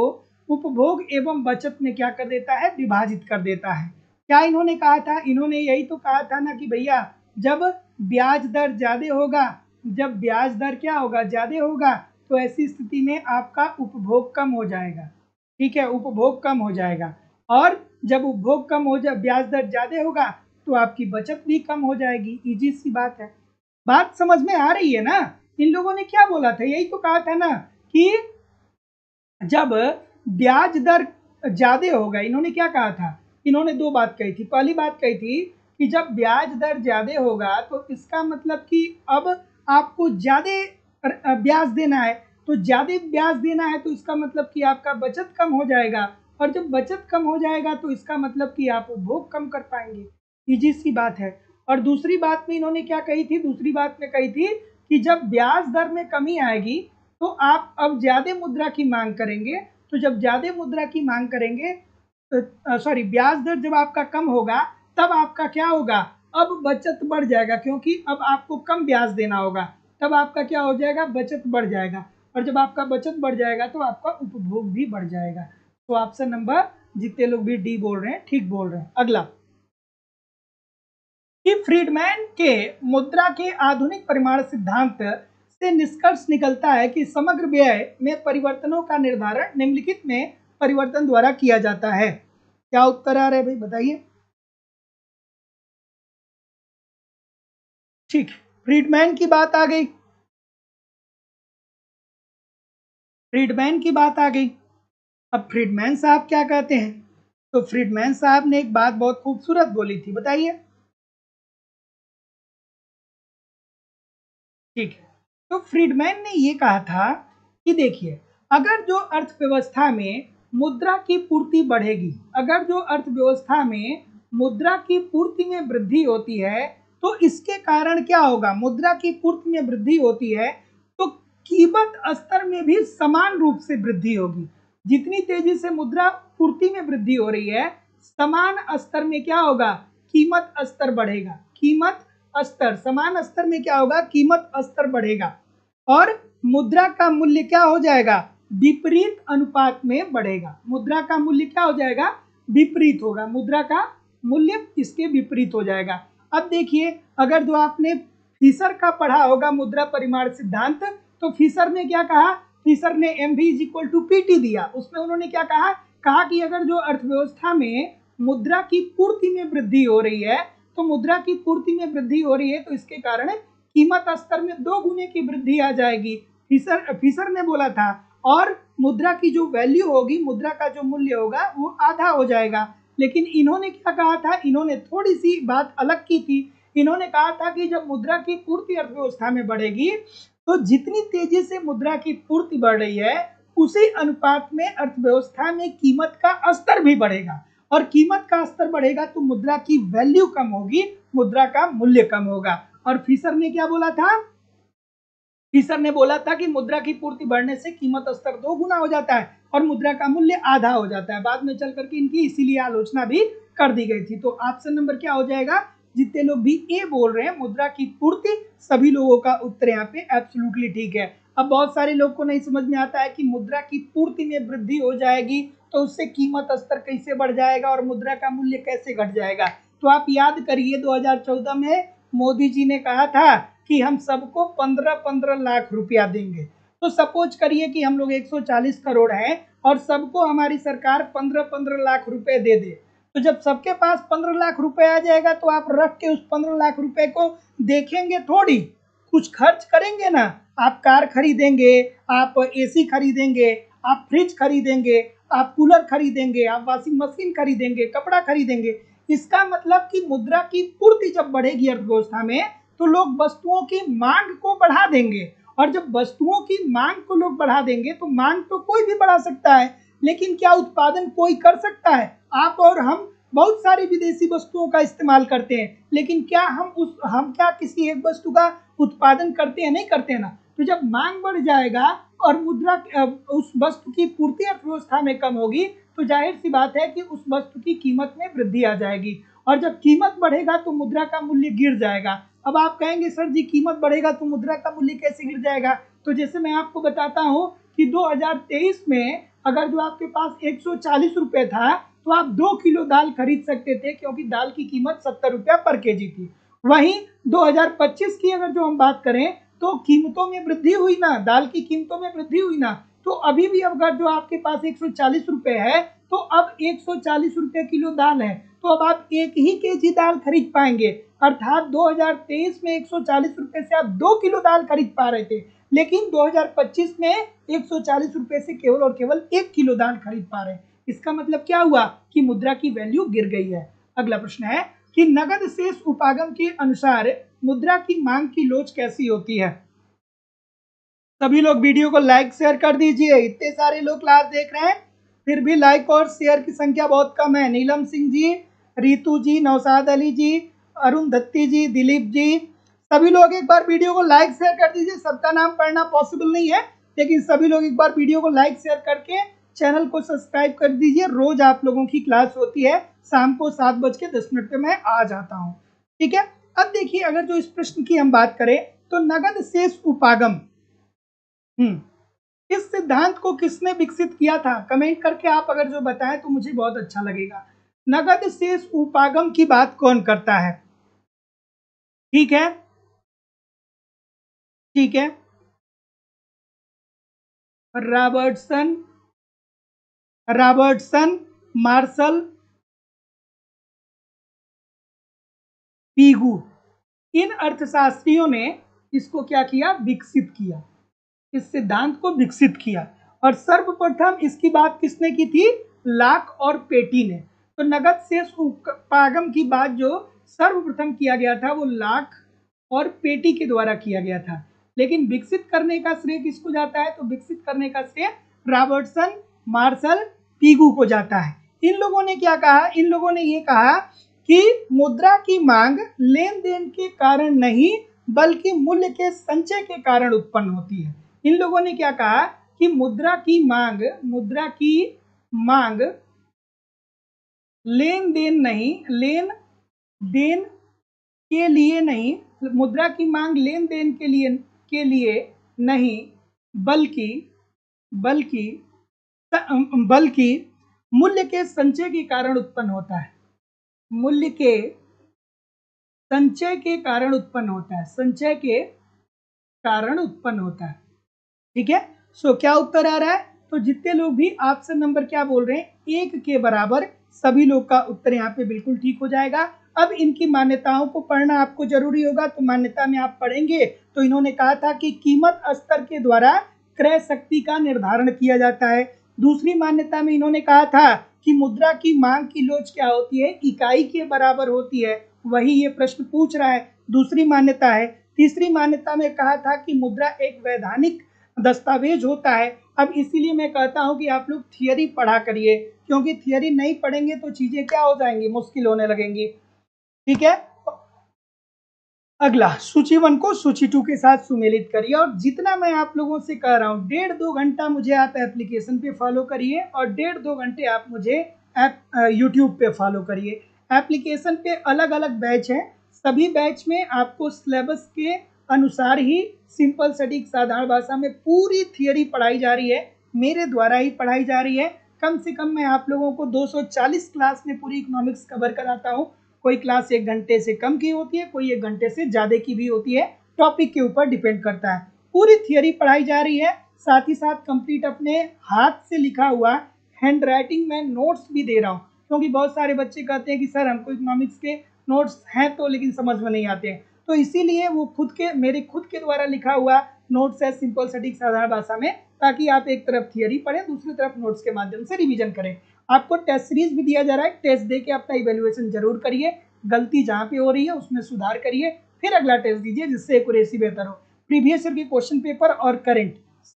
S1: उपभोग एवं बचत में क्या कर देता है? विभाजित कर देता है। क्या इन्होंने कहा था? इन्होंने यही तो कहा था ना कि भैया जब ब्याज दर ज़्यादा होगा, जब ब्याज दर क्या होगा? ज़्यादा होगा, तो ऐसी स्थिति में आपका उपभोग कम हो जाएगा। ठीक है, उपभोग कम हो जाएगा, और जब उपभोग कम हो जाए, ब्याज दर ज़्यादा होगा, तो आपकी बचत भी कम हो जाएगी। इजी सी बात है। बात समझ में आ रही है ना? इन लोगों ने क्या बोला था? यही तो कहा था ना कि जब ब्याज दर ज्यादा होगा, इन्होंने क्या कहा था? इन्होंने दो बात कही थी। पहली बात कही थी कि जब ब्याज दर ज्यादा होगा तो इसका मतलब कि अब आपको ज्यादा ब्याज देना है, तो ज्यादा ब्याज देना है तो इसका मतलब कि आपका बचत कम हो जाएगा, और जब बचत कम हो जाएगा तो इसका मतलब कि आप उपभोग कम कर पाएंगे। इजी सी बात है। और दूसरी बात में इन्होंने क्या कही थी? दूसरी बात में कही थी कि जब ब्याज दर में कमी आएगी तो आप अब ज्यादा मुद्रा की मांग करेंगे, तो जब ज्यादा मुद्रा की मांग करेंगे तो सॉरी, ब्याज दर जब आपका कम होगा तब आपका क्या होगा? अब बचत बढ़ जाएगा, क्योंकि अब आपको कम ब्याज देना होगा, तब आपका क्या हो जाएगा? बचत बढ़ जाएगा, और जब आपका बचत बढ़ जाएगा तो आपका उपभोग भी बढ़ जाएगा। तो ऑप्शन नंबर, जितने लोग भी डी बोल रहे हैं ठीक बोल रहे हैं। अगला, कि फ्रीडमैन के मुद्रा के आधुनिक परिमाण सिद्धांत से निष्कर्ष निकलता है कि समग्र व्यय में परिवर्तनों का निर्धारण निम्नलिखित में परिवर्तन द्वारा किया जाता है। क्या उत्तर आ रहा है भाई, बताइए। ठीक, फ्रीडमैन की बात आ गई, फ्रीडमैन की बात आ गई। अब फ्रीडमैन साहब क्या कहते हैं? तो फ्रीडमैन साहब ने एक बात बहुत खूबसूरत बोली थी, बताइए। ठीक है, तो फ्रीडमैन ने ये कहा था कि देखिए, अगर जो अर्थव्यवस्था में मुद्रा की पूर्ति बढ़ेगी, अगर जो अर्थव्यवस्था में मुद्रा की पूर्ति में वृद्धि होती है, तो इसके कारण क्या होगा? मुद्रा की पूर्ति में वृद्धि होती है तो कीमत स्तर में भी समान रूप से वृद्धि होगी। जितनी तेजी से मुद्रा पूर्ति में वृद्धि हो रही है, समान स्तर में क्या होगा? कीमत स्तर बढ़ेगा। कीमत स्तर, समान स्तर में क्या होगा? कीमत स्तर बढ़ेगा, और मुद्रा का मूल्य क्या हो जाएगा? विपरीत अनुपात में बढ़ेगा। मुद्रा का मूल्य क्या हो जाएगा? विपरीत होगा। मुद्रा का मूल्य इसके विपरीत हो जाएगा। अब देखिए, अगर जो आपने फिशर का पढ़ा होगा मुद्रा परिमाण सिद्धांत, तो फिशर ने क्या कहा? फिशर ने M V is equal to PT दिया। उसमें उन्होंने क्या कहा? कहा कि अगर जो अर्थव्यवस्था में मुद्रा की पूर्ति में वृद्धि हो रही है, तो मुद्रा की पूर्ति में वृद्धि हो रही है तो इसके कारण कीमत स्तर में 2 गुने की वृद्धि आ जाएगी। फिशर ने बोला था, और मुद्रा की जो वैल्यू होगी, मुद्रा का जो मूल्य होगा वो आधा हो जाएगा। लेकिन इन्होंने क्या कहा था? इन्होंने थोड़ी सी बात अलग की थी। इन्होंने कहा था कि जब मुद्रा की पूर्ति अर्थव्यवस्था में बढ़ेगी, तो जितनी तेजी से मुद्रा की पूर्ति बढ़ रही है, उसी अनुपात में अर्थव्यवस्था में कीमत का स्तर भी बढ़ेगा, और कीमत का स्तर बढ़ेगा तो मुद्रा की वैल्यू कम होगी, मुद्रा का मूल्य कम होगा। और फिशर ने क्या बोला था? फिशर ने बोला था कि मुद्रा की पूर्ति बढ़ने से कीमत स्तर 2 गुना हो जाता है और मुद्रा का मूल्य आधा हो जाता है। बाद में चल करके इनकी इसीलिए आलोचना भी कर दी गई थी। तो ऑप्शन नंबर क्या हो जाएगा? जितने लोग भी ए बोल रहे हैं, मुद्रा की पूर्ति, सभी लोगों का उत्तर यहाँ पे एब्सोल्युटली ठीक है। अब बहुत सारे लोग को नहीं समझ में आता है कि मुद्रा की पूर्ति में वृद्धि हो जाएगी तो उससे कीमत स्तर कैसे बढ़ जाएगा और मुद्रा का मूल्य कैसे घट जाएगा। तो आप याद करिए, 2014 में मोदी जी ने कहा था कि हम सबको 15-15 लाख रुपया देंगे। तो सपोज करिए कि हम लोग 140 करोड़ हैं और सबको हमारी सरकार 15-15 लाख रुपए दे दे, तो जब सबके पास 15 लाख रुपए आ जाएगा तो आप रख के उस 15 लाख रुपए को देखेंगे थोड़ी, कुछ खर्च करेंगे ना। आप कार खरीदेंगे, आप एसी खरीदेंगे, आप फ्रिज खरीदेंगे, आप कूलर खरीदेंगे, आप वॉशिंग मशीन खरीदेंगे, कपड़ा खरीदेंगे। इसका मतलब कि मुद्रा की पूर्ति जब बढ़ेगी अर्थव्यवस्था में, तो लोग वस्तुओं की मांग को बढ़ा देंगे, और जब वस्तुओं की मांग को लोग बढ़ा देंगे तो मांग तो कोई भी बढ़ा सकता है, लेकिन क्या उत्पादन कोई कर सकता है? आप और हम बहुत सारी विदेशी वस्तुओं का इस्तेमाल करते हैं, लेकिन क्या हम क्या किसी एक वस्तु का उत्पादन करते हैं? नहीं करते ना। तो जब मांग बढ़ जाएगा और मुद्रा उस वस्तु की पूर्ति अर्थव्यवस्था में कम होगी, तो जाहिर सी बात है कि उस वस्तु की कीमत में वृद्धि आ जाएगी, और जब कीमत बढ़ेगा तो मुद्रा का मूल्य गिर जाएगा। अब आप कहेंगे सर जी, कीमत बढ़ेगा तो मुद्रा का मूल्य कैसे गिर जाएगा? तो जैसे मैं आपको बताता हूँ कि 2023 में अगर जो आपके पास 140 रुपए था, तो आप 2 किलो दाल खरीद सकते थे, क्योंकि दाल की कीमत 70 रुपया पर केजी थी। वहीं 2025 की अगर जो हम बात करें तो कीमतों में वृद्धि हुई ना, दाल की कीमतों में वृद्धि हुई ना, तो अभी भी अगर जो आपके पास 140 रुपए है तो अब 140 रुपए किलो दाल है, तो अब आप 1 ही केजी दाल खरीद पाएंगे। अर्थात 2023 में 140 रुपए से आप 2 किलो दाल खरीद पा रहे थे, लेकिन 2025 में 140 रुपए से केवल और केवल 1 किलो दाल खरीद पा रहे हैं। इसका मतलब क्या हुआ कि मुद्रा की वैल्यू गिर गई है। अगला प्रश्न है कि नगद शेष उपागम के अनुसार मुद्रा की मांग की लोच कैसी होती है। सभी लोग वीडियो को लाइक शेयर कर दीजिए। इतने सारे लोग क्लास देख रहे हैं, फिर भी लाइक और शेयर की संख्या बहुत कम है। नीलम सिंह जी, रितु जी, नौशाद अली जी, अरुण दत्ती जी, दिलीप जी, सभी लोग एक बार वीडियो को लाइक शेयर कर दीजिए। सबका नाम पढ़ना पॉसिबल नहीं है, लेकिन सभी लोग एक बार वीडियो को लाइक शेयर करके चैनल को सब्सक्राइब कर दीजिए। रोज आप लोगों की क्लास होती है शाम को 7:10 पे मैं आ जाता हूँ, ठीक है। अब देखिए, अगर जो इस प्रश्न की हम बात करें तो नगद शेष उपागम, इस सिद्धांत को किसने विकसित किया था? कमेंट करके आप अगर जो बताएं तो मुझे बहुत अच्छा लगेगा। नगद शेष उपागम की बात कौन करता है? ठीक है, ठीक है, रॉबर्टसन, मार्शल, पीगू, इन अर्थशास्त्रियों ने इसको क्या किया? विकसित किया, इस सिद्धांत को विकसित किया। और सर्वप्रथम इसकी बात किसने की थी? लाक और पेटी ने। तो नगद शेष उपागम की बात जो सर्वप्रथम किया गया था वो लाक और पेटी के द्वारा किया गया था, लेकिन विकसित करने का श्रेय किसको जाता है? तो विकसित करने का श्रेय रॉबर्टसन, मार्शल, पीगू को जाता है। इन लोगों ने क्या कहा? इन लोगों ने ये कहा कि मुद्रा की मांग लेन देन के कारण नहीं बल्कि मूल्य के संचय के कारण उत्पन्न होती है। इन लोगों ने क्या कहा कि मुद्रा की मांग लेन देन के लिए नहीं, मुद्रा की मांग लेन देन के लिए नहीं बल्कि मूल्य के संचय के कारण उत्पन्न होता है। मूल्य के संचय के कारण उत्पन्न होता है, संचय के कारण उत्पन्न होता है, ठीक है। सो क्या उत्तर आ रहा है? तो जितने लोग भी ऑप्शन नंबर क्या बोल रहे हैं, 1 के बराबर, सभी लोग का उत्तर यहाँ पे बिल्कुल ठीक हो जाएगा। अब इनकी मान्यताओं को पढ़ना आपको जरूरी होगा, तो मान्यता में आप पढ़ेंगे तो इन्होंने कहा था कि कीमत स्तर के द्वारा क्रय शक्ति का निर्धारण किया जाता है। दूसरी मान्यता में इन्होंने कहा था कि मुद्रा की मांग की लोच क्या होती है? इकाई के बराबर होती है। वही ये प्रश्न पूछ रहा है, दूसरी मान्यता है। तीसरी मान्यता में कहा था कि मुद्रा एक वैधानिक दस्तावेज होता है। अब इसीलिए मैं कहता हूं कि आप लोग थियरी पढ़ा करिए, क्योंकि थियरी नहीं पढ़ेंगे तो चीजें क्या हो जाएंगी? मुश्किल होने लगेंगी, ठीक है। अगला, सूची 1 को सूची 2 के साथ सुमेलित करिए। और जितना मैं आप लोगों से कह रहा हूँ, 1.5-2 घंटा मुझे आप एप्लीकेशन पे फॉलो करिए और 1.5-2 घंटे आप मुझे यूट्यूब पे फॉलो करिए। एप्लीकेशन पे अलग अलग बैच हैं, सभी बैच में आपको सिलेबस के अनुसार ही सिंपल सटीक साधारण भाषा में पूरी थियरी पढ़ाई जा रही है, मेरे द्वारा ही पढ़ाई जा रही है। कम से कम मैं आप लोगों को 240 क्लास में पूरी इकोनॉमिक्स कवर कराता हूँ। कोई क्लास 1 घंटे से कम की होती है, कोई 1 घंटे से ज़्यादा की भी होती है, टॉपिक के ऊपर डिपेंड करता है। पूरी थियरी पढ़ाई जा रही है, साथ ही साथ कंप्लीट अपने हाथ से लिखा हुआ हैंड राइटिंग में नोट्स भी दे रहा हूँ, क्योंकि बहुत सारे बच्चे कहते हैं कि सर हमको इकोनॉमिक्स के नोट्स हैं तो लेकिन समझ में नहीं आते हैं, तो इसीलिए वो मेरे खुद के द्वारा लिखा हुआ नोट्स है सिंपल सटीक साधारण भाषा में, ताकि आप एक तरफ थियरी पढ़ें, दूसरी तरफ नोट्स के माध्यम से रिवीजन करें। आपको टेस्ट सीरीज भी दिया जा रहा है, टेस्ट दे के अपना इवेल्युएशन जरूर करिए, गलती जहाँ पे हो रही है उसमें सुधार करिए, फिर अगला टेस्ट दीजिए जिससे एक्यूरेसी बेहतर हो। प्रीवियस ईयर के क्वेश्चन पेपर और करंट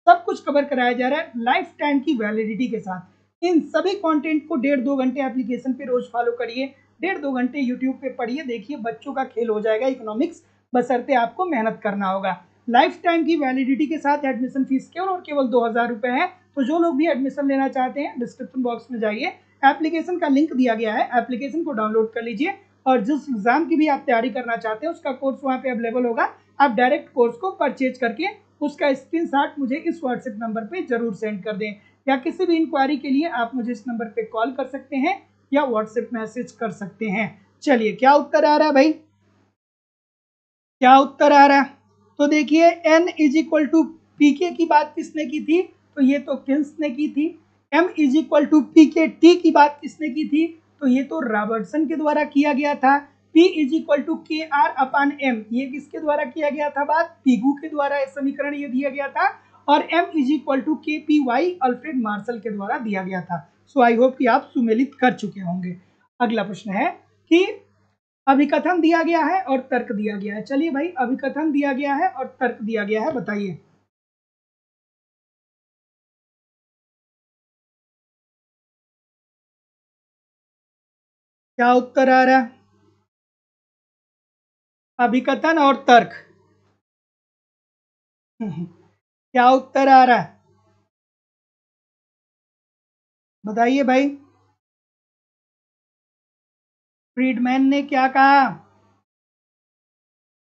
S1: सब कुछ कवर कराया जा रहा है लाइफ टाइम की वैलिडिटी के साथ। इन सभी कंटेंट को 1.5-2 घंटे एप्लीकेशन पे रोज फॉलो करिए, 1.5-2 घंटे यूट्यूब पे पढ़िए, देखिए बच्चों का खेल हो जाएगा इकोनॉमिक्स, बशर्ते आपको मेहनत करना होगा। लाइफ टाइम की वैलिडिटी के साथ एडमिशन फीस केवल और केवल 2000 रुपये है। तो जो लोग भी एडमिशन लेना चाहते हैं डिस्क्रिप्शन बॉक्स में जाइए, एप्लीकेशन का लिंक दिया गया है, एप्लीकेशन को डाउनलोड कर लीजिए और जिस एग्जाम की भी आप तैयारी करना चाहते हैं उसका कोर्स वहाँ पे अवेलेबल होगा। आप डायरेक्ट कोर्स को परचेज करके उसका स्क्रीनशॉट मुझे इस व्हाट्सएप नंबर पे जरूर सेंड कर दें, या किसी भी इंक्वायरी के लिए आप मुझे इस नंबर पे कॉल कर सकते हैं या व्हाट्सएप मैसेज कर सकते हैं। चलिए क्या उत्तर आ रहा है भाई, क्या उत्तर आ रहा है? तो देखिए n is equal to P K की बात किसने की थी, तो ये तो किन्स ने की थी। m is equal to P K T की बात किसने की थी, तो ये तो रॉबर्टसन के द्वारा किया गया था। p इज इक्वल टू के आर अपान एम, ये किसके द्वारा किया गया था बात, पिगू के द्वारा समीकरण ये दिया गया था। और m इज इक्वल टू के पी वाई अल्फ्रेड मार्शल के द्वारा दिया गया था। सो आई होप कि आप सुमेलित कर चुके होंगे। अगला प्रश्न है कि अभिकथन दिया गया है और तर्क दिया गया है। चलिए भाई, अभिकथन दिया गया है और तर्क दिया गया है, बताइए। क्या उत्तर आ रहा है, अभिकथन और तर्क? क्या उत्तर आ रहा है, बताइए भाई। फ्रीडमैन ने क्या कहा,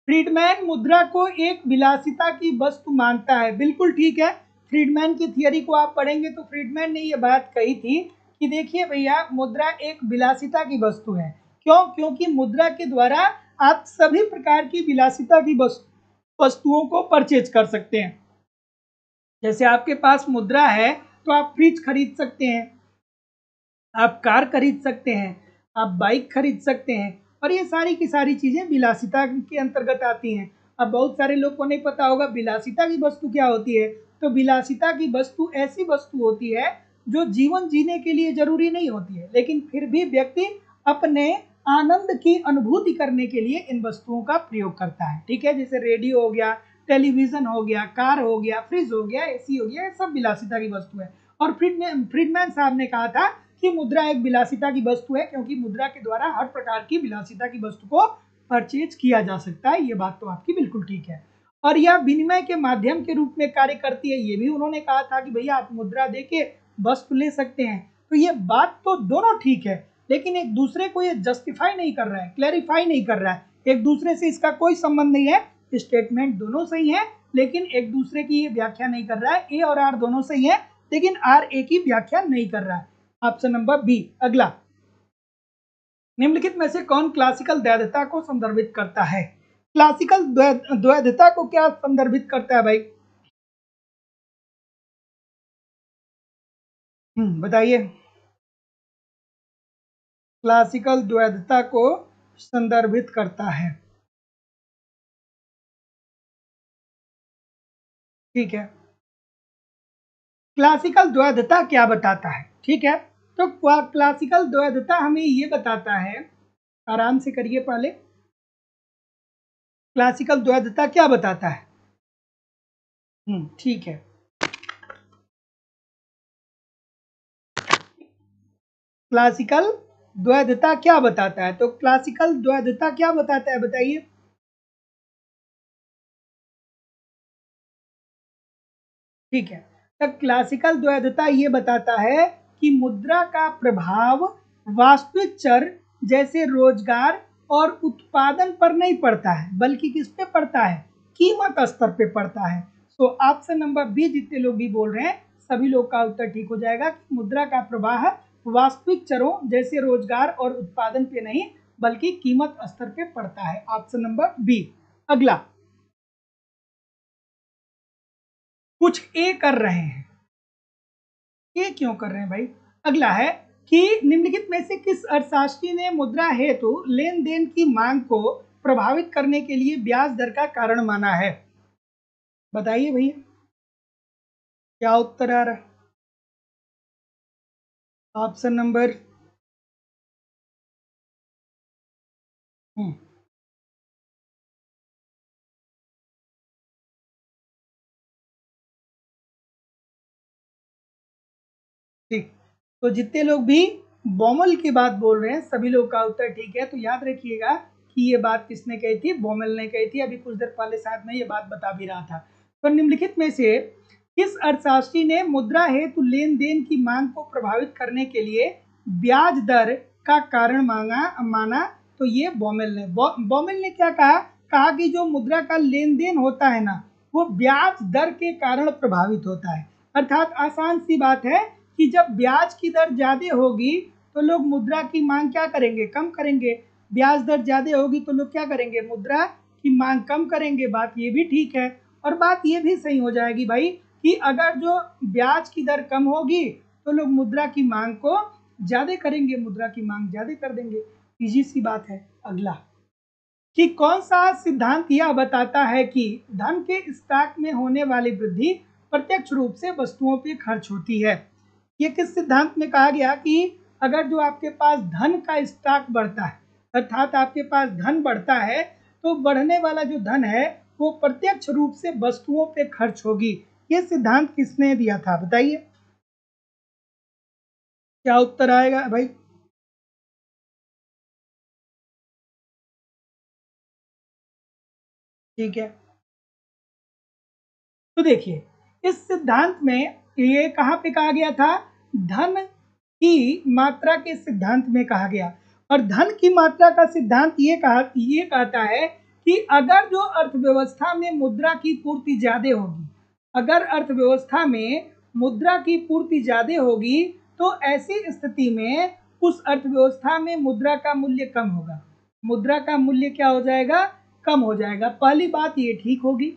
S1: फ्रीडमैन मुद्रा को एक विलासिता की वस्तु मानता है। बिल्कुल ठीक है, फ्रीडमैन की थियरी को आप पढ़ेंगे तो फ्रीडमैन ने ये बात कही थी कि देखिए भैया, मुद्रा एक विलासिता की वस्तु है। क्यों? क्योंकि मुद्रा के द्वारा आप सभी प्रकार की विलासिता की वस्तुओं को परचेज कर सकते हैं। जैसे आपके पास मुद्रा है तो आप फ्रिज खरीद सकते हैं, आप कार खरीद सकते हैं, आप बाइक खरीद सकते हैं, और ये सारी की सारी चीजें विलासिता के अंतर्गत आती हैं। अब बहुत सारे लोग को नहीं पता होगा विलासिता की वस्तु क्या होती है। तो विलासिता की वस्तु ऐसी वस्तु होती है जो जीवन जीने के लिए जरूरी नहीं होती है, लेकिन फिर भी व्यक्ति अपने आनंद की अनुभूति करने के लिए इन वस्तुओं का प्रयोग करता है। ठीक है, जैसे रेडियो हो गया, टेलीविजन हो गया, कार हो गया, फ्रिज हो गया, एसी हो गया, ये सब विलासिता की वस्तु है। और फ्रीडमैन साहब ने कहा था कि मुद्रा एक विलासिता की वस्तु है, क्योंकि मुद्रा के द्वारा हर प्रकार की विलासिता की वस्तु को परचेज किया जा सकता है। ये बात तो आपकी बिल्कुल ठीक है। और यह विनिमय के माध्यम के रूप में कार्य करती है, ये भी उन्होंने कहा था कि भैया आप मुद्रा देके वस्तु ले सकते हैं। तो ये बात तो दोनों ठीक है, लेकिन एक दूसरे को ये जस्टिफाई नहीं कर रहा है, क्लैरिफाई नहीं कर रहा है, एक दूसरे से इसका कोई संबंध नहीं है। स्टेटमेंट दोनों सही है, लेकिन एक दूसरे की ये व्याख्या नहीं कर रहा है। ए और आर दोनों सही है, लेकिन आर ए की व्याख्या नहीं कर रहा है। Option number B. अगला, निम्नलिखित में से कौन क्लासिकल द्वैधता को संदर्भित करता है? क्लासिकल द्वैधता को क्या संदर्भित करता है भाई? बताइए। क्लासिकल द्वैधता को संदर्भित करता है, ठीक है। क्लासिकल द्वैधता क्या बताता है, ठीक है। तो क्लासिकल द्वैधता हमें ये बताता है, आराम से करिए पहले, क्लासिकल द्वैधता क्या बताता है? ठीक है। क्लासिकल द्वैधता क्या बताता है? तो क्लासिकल द्वैधता क्या बताता है, बताइए। ठीक है, तो क्लासिकल द्वैधता ये बताता है कि मुद्रा का प्रभाव वास्तविक चर जैसे रोजगार और उत्पादन पर नहीं पड़ता है, बल्कि किस पे पड़ता है? कीमत स्तर पे पड़ता है। तो ऑप्शन नंबर बी, जितने लोग भी बोल रहे हैं सभी लोग का उत्तर ठीक हो जाएगा कि मुद्रा का प्रवाह वास्तविक चरों जैसे रोजगार और उत्पादन पे नहीं, बल्कि कीमत स्तर पे पड़ता है। Option number B. अगला, कुछ ए कर रहे हैं, ये क्यों कर रहे हैं भाई? अगला है कि निम्नलिखित में से किस अर्थशास्त्री ने मुद्रा हेतु लेन देन की मांग को प्रभावित करने के लिए ब्याज दर का कारण माना है? बताइए भैया, क्या उत्तर आ रहा है? ऑप्शन नंबर ठीक। तो जितने लोग भी बॉमल की बात बोल रहे हैं सभी लोग का उत्तर ठीक है। तो याद रखिएगा कि ये बात किसने कही थी, बॉमल ने कही थी। अभी कुछ देर पहले शायद मैं ये बात बता भी रहा था। तो निम्नलिखित में से किस अर्थशास्त्री ने मुद्रा हेतु लेन देन की मांग को प्रभावित करने के लिए ब्याज दर का कारण माना? तो ये बॉमल ने। बॉमल ने क्या कहा? कहा कि जो मुद्रा का लेन देन होता है ना, वो ब्याज दर के कारण प्रभावित होता है। अर्थात आसान सी बात है कि जब ब्याज की दर ज्यादा होगी तो लोग मुद्रा की मांग क्या करेंगे, कम करेंगे। ब्याज दर ज़्यादा होगी तो लोग क्या करेंगे, मुद्रा की मांग कम करेंगे। बात ये भी ठीक है और बात ये भी सही हो जाएगी भाई कि अगर जो ब्याज की दर कम होगी तो लोग मुद्रा की मांग को ज़्यादा करेंगे, मुद्रा की मांग ज़्यादा कर देंगे। इजी सी बात है। अगला कि कौन सा सिद्धांत यह बताता है कि धन के स्टॉक में होने वाली वृद्धि प्रत्यक्ष रूप से वस्तुओं पे खर्च होती है। ये किस सिद्धांत में कहा गया कि अगर जो आपके पास धन का स्टॉक बढ़ता है, अर्थात आपके पास धन बढ़ता है, तो बढ़ने वाला जो धन है वो प्रत्यक्ष रूप से वस्तुओं पे खर्च होगी। ये सिद्धांत किसने दिया था बताइए, क्या उत्तर आएगा भाई? ठीक है, तो देखिए इस सिद्धांत में ये कहाँ पे कहा गया था, धन की मात्रा के सिद्धांत में कहा गया। और धन की मात्रा का सिद्धांत ये कहता है कि अगर जो अर्थव्यवस्था में मुद्रा की पूर्ति ज्यादा होगी, अगर अर्थव्यवस्था में मुद्रा की पूर्ति ज्यादा होगी तो ऐसी स्थिति में उस अर्थव्यवस्था में मुद्रा का मूल्य कम होगा। मुद्रा का मूल्य क्या हो जाएगा, कम हो जाएगा। पहली बात ये ठीक होगी।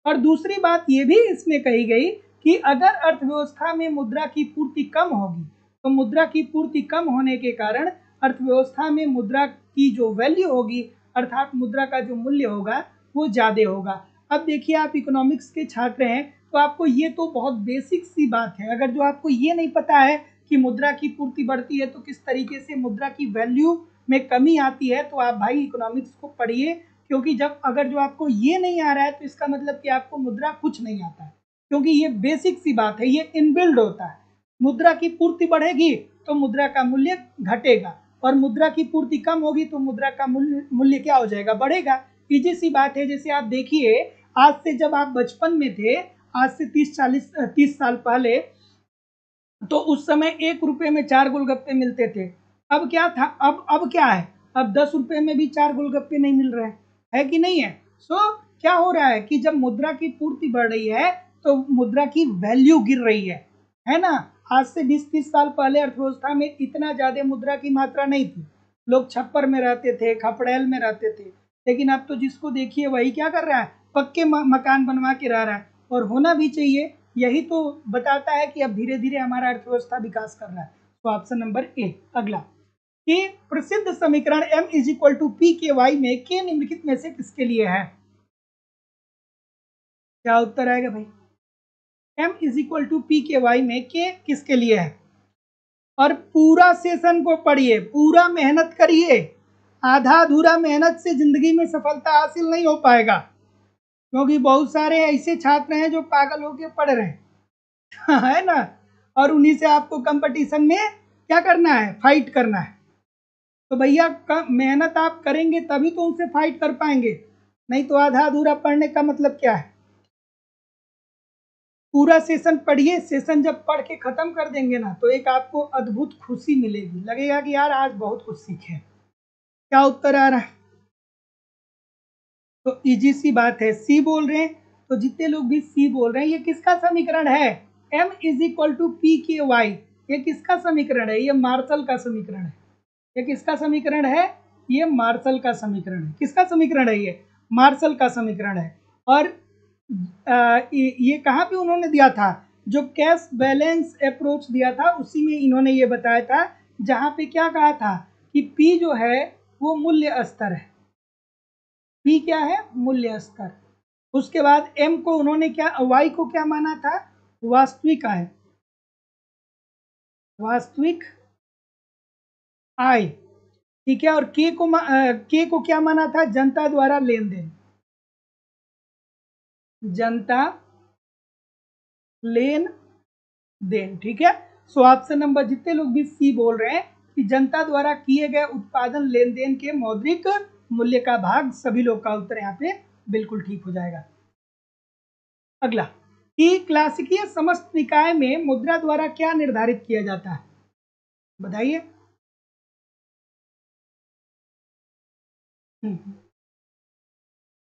S1: और दूसरी बात ये भी इसमें कही गई कि अगर अर्थव्यवस्था में मुद्रा की पूर्ति कम होगी तो मुद्रा की पूर्ति कम होने के कारण अर्थव्यवस्था में मुद्रा की जो वैल्यू होगी, अर्थात मुद्रा का जो मूल्य होगा वो ज़्यादा होगा। अब देखिए आप इकोनॉमिक्स के छात्र हैं तो आपको ये तो बहुत बेसिक सी बात है। अगर जो आपको ये नहीं पता है कि मुद्रा की पूर्ति बढ़ती है तो किस तरीके से मुद्रा की वैल्यू में कमी आती है, तो आप भाई इकोनॉमिक्स को पढ़िए। क्योंकि जब अगर जो आपको ये नहीं आ रहा है तो इसका मतलब कि आपको मुद्रा कुछ नहीं आता है, क्योंकि ये बेसिक सी बात है, ये इनबिल्ड होता है। मुद्रा की पूर्ति बढ़ेगी तो मुद्रा का मूल्य घटेगा और मुद्रा की पूर्ति कम होगी तो मुद्रा का मूल्य क्या हो जाएगा, बढ़ेगा। इजी सी बात है। जैसे आप देखिए आज से जब आप बचपन में थे, आज से 30 साल पहले, तो उस समय 1 रुपए में 4 गोलगप्पे मिलते थे। अब क्या था, अब क्या है, अब 10 रुपए में भी 4 गोलगप्पे नहीं मिल रहे हैं, है कि नहीं है। क्या हो रहा है कि जब मुद्रा की पूर्ति बढ़ रही है तो मुद्रा की वैल्यू गिर रही है ना। आज से 20-30 साल पहले अर्थव्यवस्था में इतना ज्यादा मुद्रा की मात्रा नहीं थी। लोग छप्पर में रहते थे, खपड़ैल में रहते थे। लेकिन अब तो जिसको देखिए वही क्या कर रहा है, पक्के मकान बनवा के रह रहा है। और होना भी चाहिए, यही तो बताता है कि अब धीरे धीरे हमारा अर्थव्यवस्था विकास कर रहा है। तो ऑप्शन नंबर ए। अगला कि प्रसिद्ध समीकरण m is equal to P K Y में के निम्नलिखित में से किसके लिए है, क्या उत्तर आएगा भाई? m is equal to P K Y में के किसके लिए है? और पूरा सेशन को पढ़िए, पूरा मेहनत करिए। आधा अधूरा मेहनत से जिंदगी में सफलता हासिल नहीं हो पाएगा, क्योंकि बहुत सारे ऐसे छात्र हैं जो पागल होके पढ़ रहे हैं है ना। और उन्हीं से आपको कंपटीशन में क्या करना है, फाइट करना है। तो भैया मेहनत आप करेंगे तभी तो उनसे फाइट कर पाएंगे, नहीं तो आधा अधूरा पढ़ने का मतलब क्या है। पूरा सेशन पढ़िए, सेशन जब पढ़ के खत्म कर देंगे ना तो एक आपको अद्भुत खुशी मिलेगी, लगेगा कि यार आज बहुत कुछ सीखे। क्या उत्तर आ रहा है? तो इजी सी बात है, सी बोल रहे हैं। तो जितने लोग भी सी बोल रहे हैं, ये किसका समीकरण है, m is equal to P K Y. ये किसका समीकरण है, ये मार्शल का समीकरण है। ये किसका समीकरण है, ये मार्शल का समीकरण है। किसका समीकरण है, ये मार्शल का समीकरण है। और ये कहाँ पे उन्होंने दिया था, जो कैश बैलेंस अप्रोच दिया था उसी में इन्होंने ये बताया था, जहाँ पे क्या कहा था कि P जो है वो मूल्य स्तर है। P क्या है, मूल्य स्तर। उसके बाद M को उन्होंने क्या, Y को क्या माना था, वास्तविक आय, वास्तविक आय, ठीक है। और K को क्या माना था, जनता द्वारा लेन देन, जनता लेन देन, ठीक है। सो ऑप्शन नंबर, जितने लोग भी सी बोल रहे हैं कि जनता द्वारा किए गए उत्पादन लेन देन के मौद्रिक मूल्य का भाग, सभी लोग का उत्तर यहाँ पे बिल्कुल ठीक हो जाएगा। अगला कि क्लासिकीय समस्त निकाय में मुद्रा द्वारा क्या निर्धारित किया जाता है, बताइए।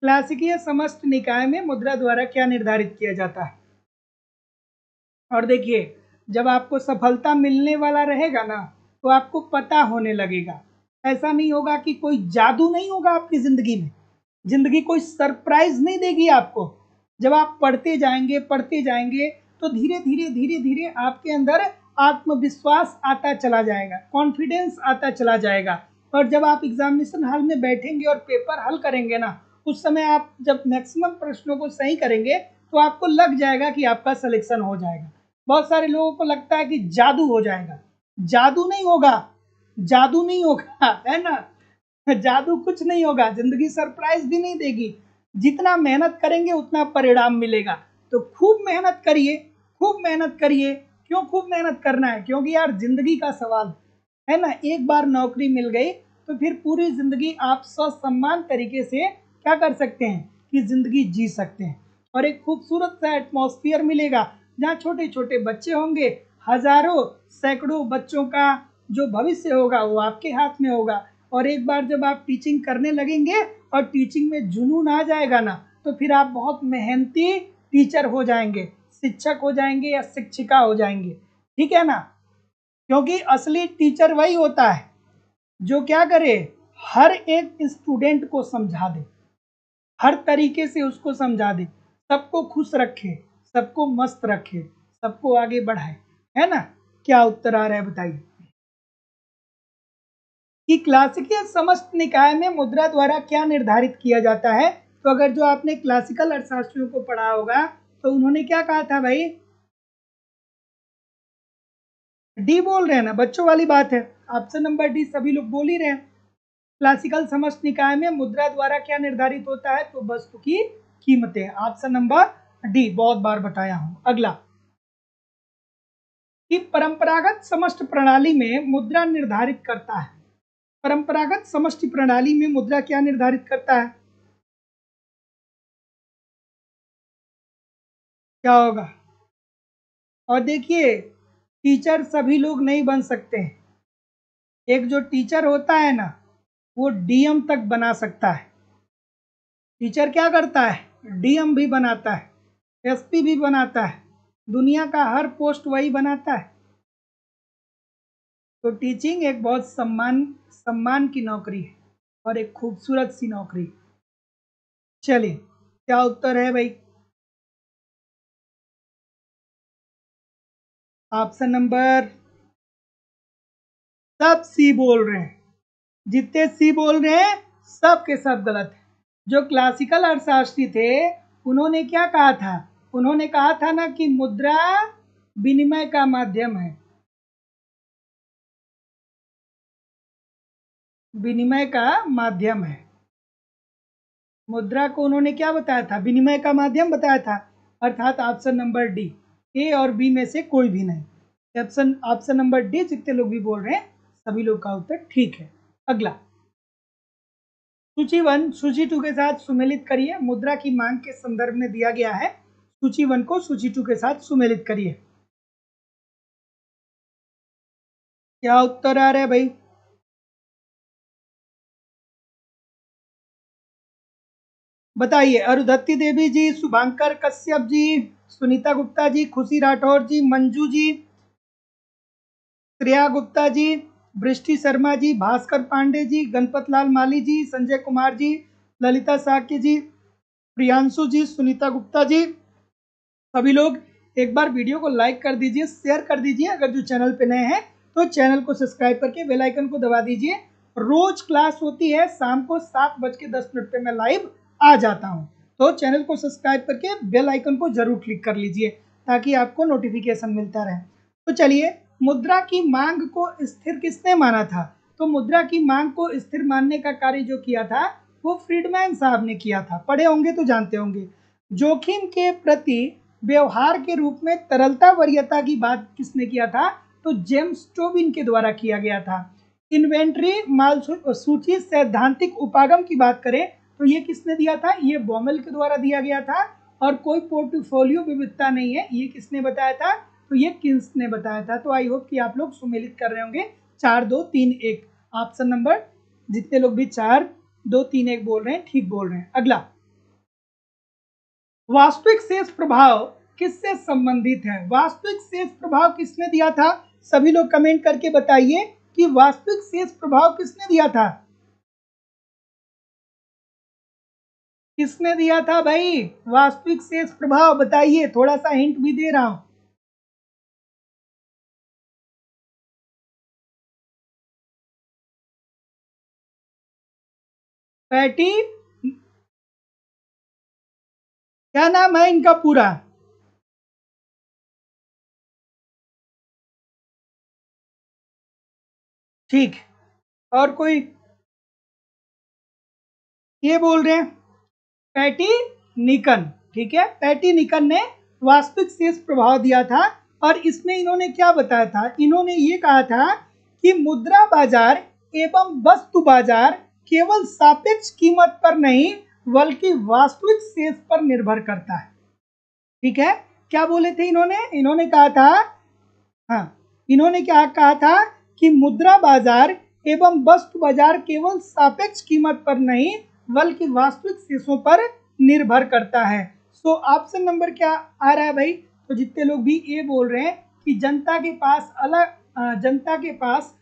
S1: क्लासिकीय समस्त निकाय में मुद्रा द्वारा क्या निर्धारित किया जाता है। और देखिए जब आपको सफलता मिलने वाला रहेगा ना तो आपको पता होने लगेगा। ऐसा नहीं होगा कि कोई जादू नहीं होगा आपकी जिंदगी में, जिंदगी कोई सरप्राइज नहीं देगी आपको। जब आप पढ़ते जाएंगे तो धीरे धीरे धीरे धीरे आपके अंदर आत्मविश्वास आता चला जाएगा, कॉन्फिडेंस आता चला जाएगा। और जब आप एग्जामिनेशन हॉल में बैठेंगे और पेपर हल करेंगे ना, उस समय आप जब मैक्सिमम प्रश्नों को सही करेंगे तो आपको लग जाएगा कि आपका सिलेक्शन हो जाएगा। बहुत सारे लोगों को लगता है कि जादू हो जाएगा, जादू नहीं होगा, जादू नहीं होगा, है ना। जादू कुछ नहीं होगा, जिंदगी सरप्राइज भी नहीं देगी। जितना मेहनत करेंगे उतना परिणाम मिलेगा। तो खूब मेहनत करिए, खूब मेहनत करिए। क्यों खूब मेहनत करना है? क्योंकि यार जिंदगी का सवाल है ना, एक बार नौकरी मिल गई तो फिर पूरी जिंदगी आप ससम्मान तरीके से क्या कर सकते हैं कि जिंदगी जी सकते हैं। और एक खूबसूरत सा एटमॉस्फेयर मिलेगा जहाँ छोटे छोटे बच्चे होंगे, हजारों सैकड़ों बच्चों का जो भविष्य होगा वो आपके हाथ में होगा। और एक बार जब आप टीचिंग करने लगेंगे और टीचिंग में जुनून आ जाएगा ना, तो फिर आप बहुत मेहनती टीचर हो जाएंगे, शिक्षक हो जाएंगे या शिक्षिका हो जाएंगे, ठीक है ना। क्योंकि असली टीचर वही होता है जो क्या करे, हर एक स्टूडेंट को समझा दे, हर तरीके से उसको समझा दे, सबको खुश रखे, सबको मस्त रखे, सबको आगे बढ़ाए, है ना। क्या उत्तर आ रहा है बताइए। कि क्लासिकल समस्त निकाय में मुद्रा द्वारा क्या निर्धारित किया जाता है? तो अगर जो आपने क्लासिकल अर्थशास्त्रियों को पढ़ा होगा तो उन्होंने क्या कहा था भाई? डी बोल रहे हैं ना, बच्चों वाली बात है। ऑप्शन नंबर डी सभी लोग बोल ही रहे हैं। क्लासिकल समस्त निकाय में मुद्रा द्वारा क्या निर्धारित होता है? तो वस्तु की कीमतें। ऑप्शन नंबर डी, बहुत बार बताया हूं। अगला, कि परंपरागत समष्टि प्रणाली में मुद्रा निर्धारित करता है। परंपरागत समष्टि प्रणाली में मुद्रा क्या निर्धारित करता है? क्या होगा? और देखिए, टीचर सभी लोग नहीं बन सकते हैं। एक जो टीचर होता है ना, वो डीएम तक बना सकता है। टीचर क्या करता है? डीएम भी बनाता है, एसपी भी बनाता है, दुनिया का हर पोस्ट वही बनाता है। तो टीचिंग एक बहुत सम्मान सम्मान की नौकरी है और एक खूबसूरत सी नौकरी। चलिए, क्या उत्तर है भाई? ऑप्शन नंबर, सब सी बोल रहे हैं। जितने सी बोल रहे हैं सब के सब गलत है। जो क्लासिकल अर्थशास्त्री थे उन्होंने क्या कहा था? उन्होंने कहा था ना कि मुद्रा विनिमय का माध्यम है, विनिमय का माध्यम है। मुद्रा को उन्होंने क्या बताया था? विनिमय का माध्यम बताया था। अर्थात ऑप्शन नंबर डी, ए और बी में से कोई भी नहीं। ऑप्शन ऑप्शन नंबर डी जितने लोग भी बोल रहे हैं सभी लोग का उत्तर ठीक है। अगला, सूची 1 सूची 2 के साथ सुमेलित करिए। मुद्रा की मांग के संदर्भ में दिया गया है। सूची 1 को सूची 2 के साथ सुमेलित करिए। क्या उत्तर आ रहा है भाई? बताइए। अरुधति देवी जी, शुभांकर कश्यप जी, सुनीता गुप्ता जी, खुशी राठौर जी, मंजू जी, श्रेया गुप्ता जी, वृष्टि शर्मा जी, भास्कर पांडे जी, गणपत लाल माली जी, संजय कुमार जी, ललिता साक्य जी, प्रियांशु जी, सुनीता गुप्ता जी, सभी लोग एक बार वीडियो को लाइक कर दीजिए, शेयर कर दीजिए। अगर जो चैनल पे नए हैं तो चैनल को सब्सक्राइब करके बेल आइकन को दबा दीजिए। रोज क्लास होती है शाम को 7:10 पे मैं लाइव आ जाता हूँ। तो चैनल को सब्सक्राइब करके बेल आइकन को जरूर क्लिक कर लीजिए ताकि आपको नोटिफिकेशन मिलता रहे। तो चलिए, मुद्रा की मांग को स्थिर किसने माना था? तो मुद्रा की मांग को स्थिर मानने का कार्य जो किया था वो फ्रीडमैन साहब ने किया था। पढ़े होंगे तो जानते होंगे। जोखिम के प्रति व्यवहार के रूप में तरलता वरीयता की बात किसने किया था? तो जेम्स टोबिन के द्वारा किया गया था। इन्वेंट्री माल सूची सैद्धांतिक उपागम की बात करें तो ये किसने दिया था? ये बॉमेल के द्वारा दिया गया था। और कोई पोर्टफोलियो विविधता नहीं है, ये किसने बताया था? तो ये किन्स ने बताया था। तो आई होप कि आप लोग सुमेलित कर रहे होंगे। 4 2 3 1 ऑप्शन नंबर, जितने लोग भी 4 2 3 1 बोल रहे हैं ठीक बोल रहे हैं। अगला, वास्तविक शेष प्रभाव किससे संबंधित है? वास्तविक शेष प्रभाव किसने दिया था? सभी लोग कमेंट करके बताइए। कि वास्तविक शेष प्रभाव किसने दिया था? किसने दिया था भाई वास्तविक शेष प्रभाव? बताइए, थोड़ा सा हिंट भी दे रहा हूं। पैटी, क्या नाम है इनका पूरा? ठीक, और कोई? ये बोल रहे हैं पैटी निकन। ठीक है, पैटी निकन ने वास्तविक शेष प्रभाव दिया था, और इसमें इन्होंने क्या बताया था? इन्होंने ये कहा था कि मुद्रा बाजार एवं वस्तु बाजार केवल सापेक्ष कीमत पर नहीं बल्कि वास्तविक शेष पर निर्भर करता है। ठीक है, क्या बोले थे इन्होंने? इन्होंने कहा था, हाँ, इन्होंने क्या कहा था कि मुद्रा बाजार एवं वस्तु बाजार केवल सापेक्ष कीमत पर नहीं बल्कि वास्तविक शेषों पर निर्भर करता है। सो ऑप्शन नंबर क्या आ रहा है भाई? तो जितने लोग भी ये बोल रहे हैं कि जनता के पास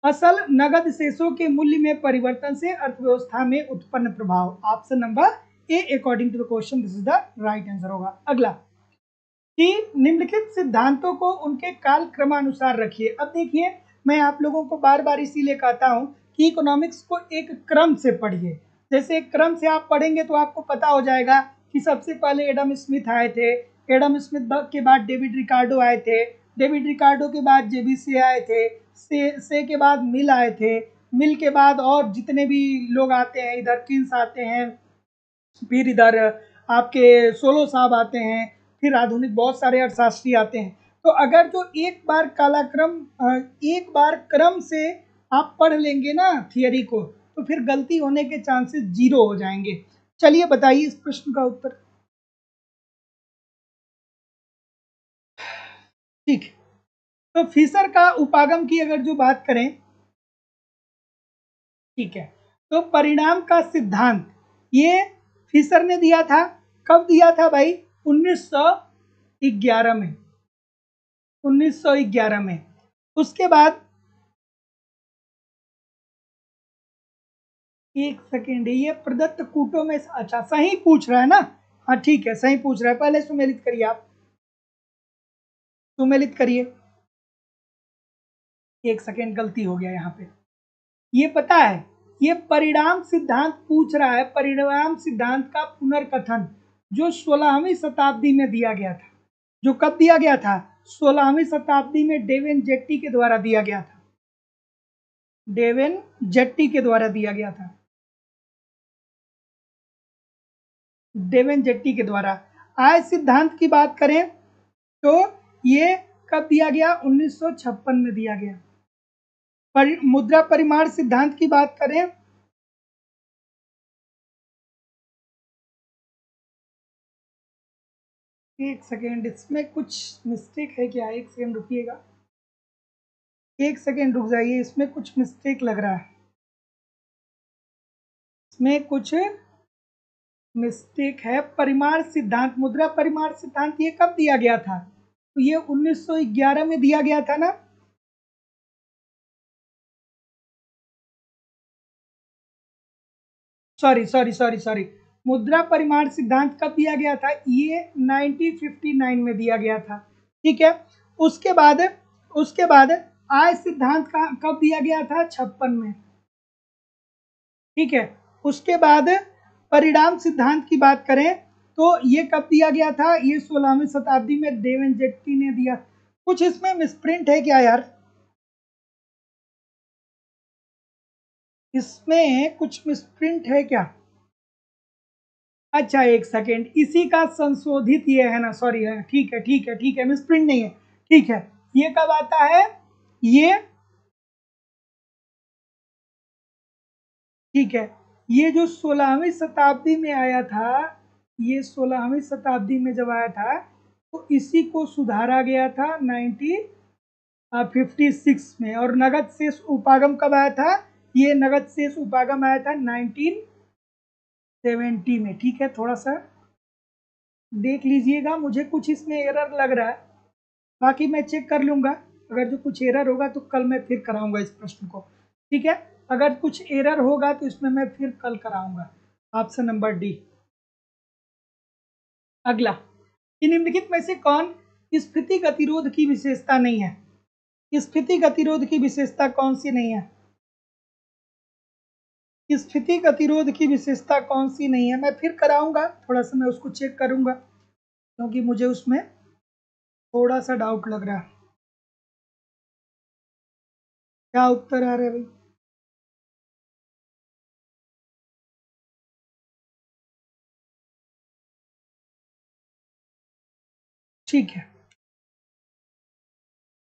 S1: असल नगद शेषों के मूल्य में परिवर्तन से अर्थव्यवस्था में उत्पन्न प्रभाव, option number A according to the question this is the right answer होगा। अगला, कि निम्नलिखित सिद्धांतों को उनके काल क्रमानुसार रखिए। अब देखिए, मैं आप लोगों को बार बार इसीलिए कहता हूं कि इकोनॉमिक्स को एक क्रम से पढ़िए। जैसे एक क्रम से आप पढ़ेंगे तो आपको पता हो जाएगा कि सबसे पहले एडम स्मिथ आए थे, एडम स्मिथ के बाद डेविड रिकार्डो आए थे, डेविड रिकार्डो के बाद जेबीसी आए थे, से के बाद मिल आए थे, मिल के बाद और जितने भी लोग आते हैं, इधर किन्स आते हैं, फिर इधर आपके सोलो साहब आते हैं, फिर आधुनिक बहुत सारे अर्थशास्त्री आते हैं। तो अगर जो एक बार क्रम से आप पढ़ लेंगे ना थियरी को, तो फिर गलती होने के चांसेस जीरो हो जाएंगे। चलिए बताइए इस प्रश्न का उत्तर। ठीक, तो फिशर का उपागम की अगर जो बात करें, ठीक है, तो परिणाम का सिद्धांत ये फिशर ने दिया था। कब दिया था भाई? 1911 में, 1911 में। उसके बाद, एक सेकेंड, ये प्रदत्त कूटों में, अच्छा सही पूछ रहा है ना? हाँ ठीक है, सही पूछ रहा है। पहले सुमेलित करिए, आप सुमेलित करिए। एक सेकेंड, गलती हो गया यहाँ पे। ये पता है, ये परिणाम सिद्धांत पूछ रहा है, परिणाम सिद्धांत का पुनर्कथन जो 16वीं शताब्दी में दिया गया था। जो कब दिया गया था? 16वीं शताब्दी में डेवन जेट्टी के द्वारा दिया गया था। डेवन जेट्टी के द्वारा दिया गया था, डेवन जेट्टी के द्वारा। आय सिद्धांत की बात करें तो ये कब दिया गया? 1956 में दिया गया। मुद्रा परिमाण सिद्धांत की बात करें, एक सेकेंड, इसमें कुछ मिस्टेक है क्या? एक सेकेंड रुकिएगा, एक सेकेंड रुक जाइए, इसमें कुछ मिस्टेक लग रहा है, इसमें कुछ मिस्टेक है। परिमाण सिद्धांत, मुद्रा परिमाण सिद्धांत ये कब दिया गया था? तो ये 1911 में दिया गया था ना? सॉरी सॉरी सॉरी सॉरी, मुद्रा परिमाण सिद्धांत कब दिया गया था? ये 1959 में दिया गया था। ठीक है, उसके बाद, उसके बाद आय सिद्धांत का कब दिया गया था? 56 में। ठीक है, उसके बाद परिणाम सिद्धांत की बात करें तो ये कब दिया गया था? ये 16वीं शताब्दी में डेवन जेट्टी ने दिया। कुछ इसमें मिसप्रिंट है क्या यार? इसमें कुछ मिसप्रिंट है क्या? अच्छा एक सेकेंड, इसी का संशोधित ये है ना? सॉरी है, ठीक है ठीक है ठीक है, मिसप्रिंट नहीं है। ठीक है, ये कब आता है? ये, ठीक है, ये जो 16वीं शताब्दी में आया था, ये 16वीं शताब्दी में जब आया था तो इसी को सुधारा गया था 1956 में। और नगद शेष उपागम कब आया था? ये नगद शेष उपागम आया था 1970 में। ठीक है, थोड़ा सा देख लीजिएगा, मुझे कुछ इसमें एरर लग रहा है, बाकी मैं चेक कर लूंगा। अगर जो कुछ एरर होगा तो कल मैं फिर कराऊंगा इस प्रश्न को, ठीक है। अगर कुछ एरर होगा तो इसमें मैं फिर कल कराऊंगा। Option number D. अगला, निम्नलिखित में से कौन स्फीति गतिरोध की विशेषता नहीं है? स्फीति गतिरोध की विशेषता कौन सी नहीं है? स्फीति गतिरोध की विशेषता कौन सी नहीं है? मैं फिर कराऊंगा, थोड़ा सा मैं उसको चेक करूंगा क्योंकि मुझे उसमें थोड़ा सा डाउट लग रहा है। क्या उत्तर आ रहा है भाई? ठीक है,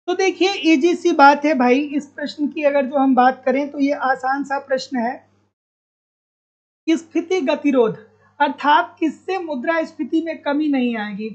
S1: तो देखिए इजी सी बात है भाई। इस प्रश्न की अगर जो हम बात करें तो ये आसान सा प्रश्न है। स्फीति गतिरोध अर्थात किससे मुद्रास्फीति में कमी नहीं आएगी?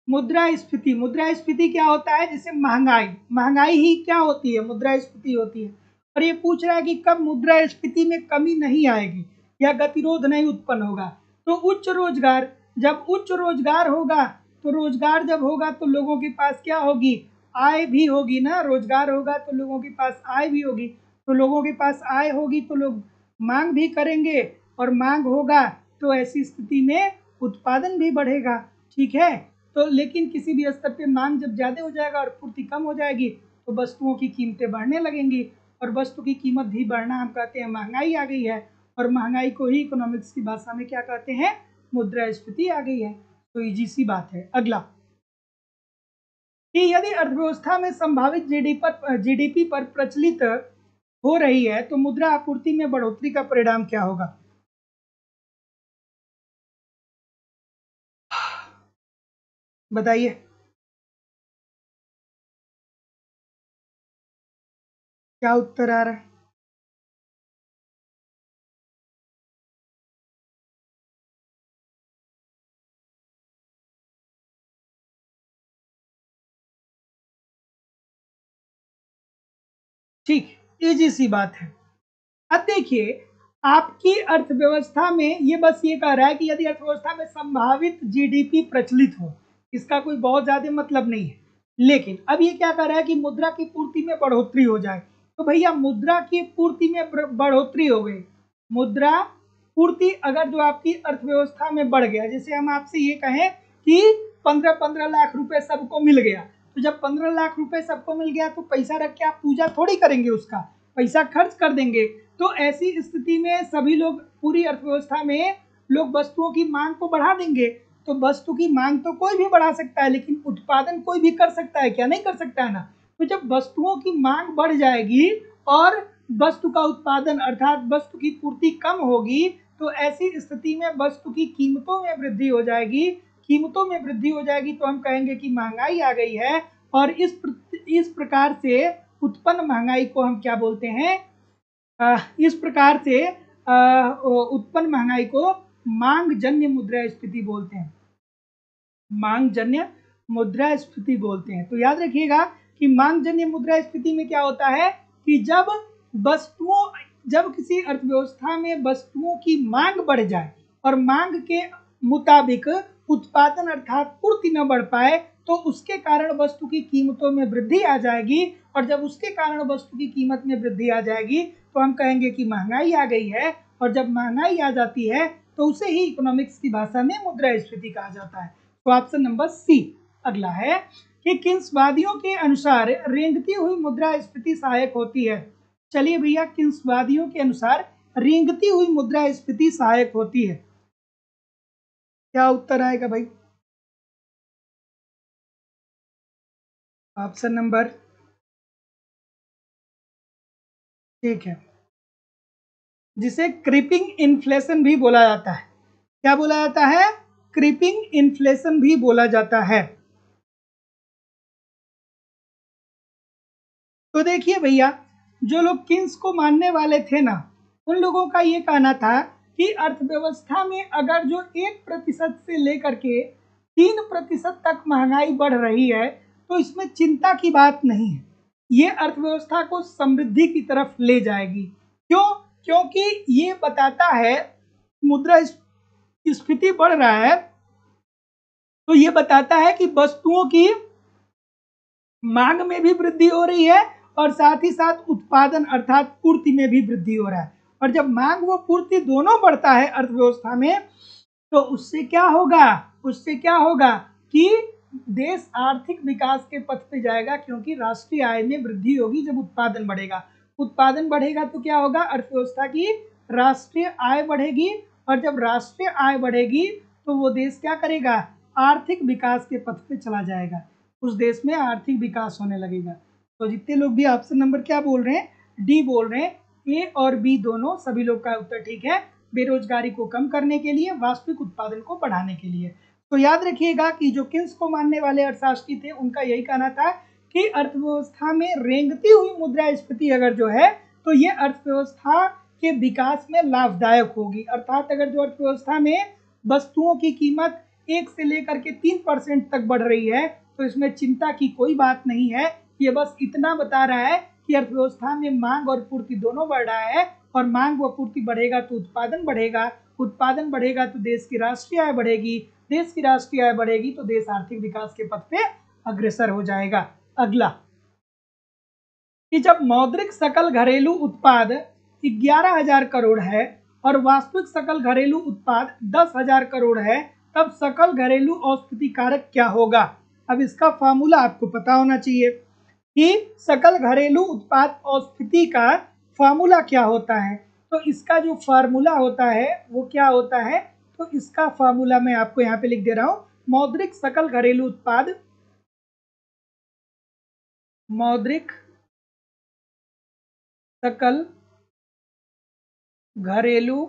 S1: मुद्रास्फीति, मुद्रास्फीति क्या होता है? जैसे महंगाई, महंगाई ही क्या होती है? मुद्रास्फीति होती है। और ये पूछ रहा है कि कब मुद्रास्फीति में कमी नहीं आएगी या गतिरोध नहीं उत्पन्न होगा? तो उच्च रोजगार, जब उच्च रोजगार होगा तो रोजगार जब होगा तो लोगों के पास क्या होगी? आय भी होगी ना। रोजगार होगा तो लोगों के पास आय भी होगी, तो लोगों के पास आय होगी तो लोग मांग भी करेंगे, और मांग होगा तो ऐसी स्थिति में उत्पादन भी बढ़ेगा, ठीक है। तो लेकिन किसी भी स्तर पे मांग जब ज़्यादा हो जाएगा और पूर्ति कम हो जाएगी तो वस्तुओं की कीमतें बढ़ने लगेंगी, और वस्तु की कीमत भी बढ़ना हम कहते हैं महंगाई आ गई है, और महंगाई को ही इकोनॉमिक्स की भाषा में क्या कहते हैं? मुद्रास्फीति आ गई है। तो इजी सी बात है। अगला, कि यदि अर्थव्यवस्था में संभावित जीडीपी पर प्रचलित हो रही है तो मुद्रा आपूर्ति में बढ़ोतरी का परिणाम क्या होगा? बताइए, क्या उत्तर आ रहा है? ठीक, इजी सी बात है। अब देखिए, आपकी अर्थव्यवस्था में ये बस ये कह रहा है कि यदि अर्थव्यवस्था में संभावित जीडीपी प्रचलित हो, इसका कोई बहुत ज्यादा मतलब नहीं है। लेकिन अब ये क्या कह रहा है कि मुद्रा की पूर्ति में बढ़ोतरी हो जाए। तो भैया मुद्रा की पूर्ति में बढ़ोतरी हो गई, मुद्रा पूर्ति अगर जो आपकी अर्थव्यवस्था में बढ़ गया, जैसे हम आपसे ये कहें कि 15-15 लाख रुपए सबको मिल गया, तो जब 15 लाख रुपए सबको मिल गया तो पैसा रख के आप पूजा थोड़ी करेंगे, उसका पैसा खर्च कर देंगे। तो ऐसी स्थिति में सभी लोग, पूरी अर्थव्यवस्था में लोग वस्तुओं की मांग को बढ़ा देंगे। तो वस्तु की मांग तो कोई भी बढ़ा सकता है, लेकिन उत्पादन कोई भी कर सकता है क्या? नहीं कर सकता है ना। तो जब वस्तुओं की मांग बढ़ जाएगी और वस्तु का उत्पादन अर्थात वस्तु की पूर्ति कम होगी, तो ऐसी स्थिति में वस्तु की कीमतों में वृद्धि हो जाएगी। कीमतों में वृद्धि हो जाएगी तो हम कहेंगे कि महंगाई आ गई है, और इस प्रकार से उत्पन्न महंगाई को हम क्या बोलते हैं? इस प्रकार से उत्पन्न महंगाई को मांग जन्य मुद्रास्फीति बोलते हैं। मांग जन्य मुद्रास्फीति बोलते हैं। तो याद रखिएगा कि मांग जन्य मुद्रास्फीति में क्या होता है कि जब किसी अर्थव्यवस्था में वस्तुओं की मांग बढ़ जाए और मांग के मुताबिक उत्पादन अर्थात पूर्ति न बढ़ पाए, तो उसके कारण वस्तु की कीमतों में वृद्धि आ जाएगी, और जब उसके कारण वस्तु की कीमत में वृद्धि आ जाएगी तो हम कहेंगे कि महंगाई आ गई है, और जब महंगाई आ जाती है तो उसे ही इकोनॉमिक्स की भाषा में मुद्रास्फीति कहा जाता है। तो ऑप्शन नंबर सी। अगला है कि किंसवादियों के अनुसार रेंगती हुई मुद्रास्फीति सहायक होती है? चलिए भैया, किंसवादियों के अनुसार रेंगती हुई मुद्रास्फीति सहायक होती है, क्या उत्तर आएगा भाई? ऑप्शन नंबर, ठीक है, जिसे क्रीपिंग इन्फ्लेशन भी बोला जाता है। क्या बोला जाता है? क्रीपिंग इन्फ्लेशन भी बोला जाता है। तो देखिए भैया, जो लोग किन्स को मानने वाले थे ना, उन लोगों का ये कहना था कि अर्थव्यवस्था में अगर जो 1% से लेकर के 3% तक महंगाई बढ़ रही है तो इसमें चिंता की बात नहीं है, ये अर्थव्यवस्था को समृद्धि की तरफ ले जाएगी। क्यों? क्योंकि ये बताता है, मुद्रा स्फीति बढ़ रहा है तो ये बताता है कि वस्तुओं की मांग में भी वृद्धि हो रही है और साथ ही साथ उत्पादन अर्थात पूर्ति में भी वृद्धि हो रहा है। और जब मांग व पूर्ति दोनों बढ़ता है अर्थव्यवस्था में, तो उससे क्या होगा, उससे क्या होगा कि देश आर्थिक विकास के पथ पे जाएगा, क्योंकि राष्ट्रीय आय में वृद्धि होगी जब उत्पादन बढ़ेगा। उत्पादन बढ़ेगा तो क्या होगा, अर्थव्यवस्था की राष्ट्रीय आय बढ़ेगी, और जब राष्ट्रीय आय बढ़ेगी तो वो देश क्या करेगा, आर्थिक विकास के पथ पे चला जाएगा, उस देश में आर्थिक विकास होने लगेगा। तो जितने लोग भी ऑप्शन नंबर क्या बोल रहे हैं, डी बोल रहे हैं, ए और बी दोनों सभी लोग का उत्तर ठीक है। बेरोजगारी को कम करने के लिए, वास्तविक उत्पादन को बढ़ाने के लिए। तो याद रखिएगा कि जो किन्स को मानने वाले अर्थशास्त्री थे उनका यही कहना था कि अर्थव्यवस्था में रेंगती हुई मुद्रास्फीति अगर जो है तो ये अर्थव्यवस्था के विकास में लाभदायक होगी। अर्थात अगर जो अर्थव्यवस्था में वस्तुओं की कीमत 1 से लेकर के 3% तक बढ़ रही है तो इसमें चिंता की कोई बात नहीं है। ये बस इतना बता रहा है कि अर्थव्यवस्था में मांग और पूर्ति दोनों बढ़ रहा है, और मांग व पूर्ति बढ़ेगा तो उत्पादन बढ़ेगा, उत्पादन बढ़ेगा तो देश की राष्ट्रीय आय बढ़ेगी, देश की राष्ट्रीय आय बढ़ेगी तो देश आर्थिक विकास के पथ पे अग्रसर हो जाएगा। अगला कि जब मौद्रिक सकल घरेलू उत्पाद 11,000 करोड़ है और वास्तविक सकल घरेलू उत्पाद 10,000 करोड़ है, तब सकल घरेलू औसत कारक क्या होगा। अब इसका फार्मूला आपको पता होना चाहिए कि सकल घरेलू उत्पाद औसत का फार्मूला क्या होता है। तो इसका जो फार्मूला होता है वो क्या होता है, तो इसका फार्मूला मैं आपको यहाँ पे लिख दे रहा हूँ। मौद्रिक सकल घरेलू उत्पाद, मौद्रिक सकल घरेलू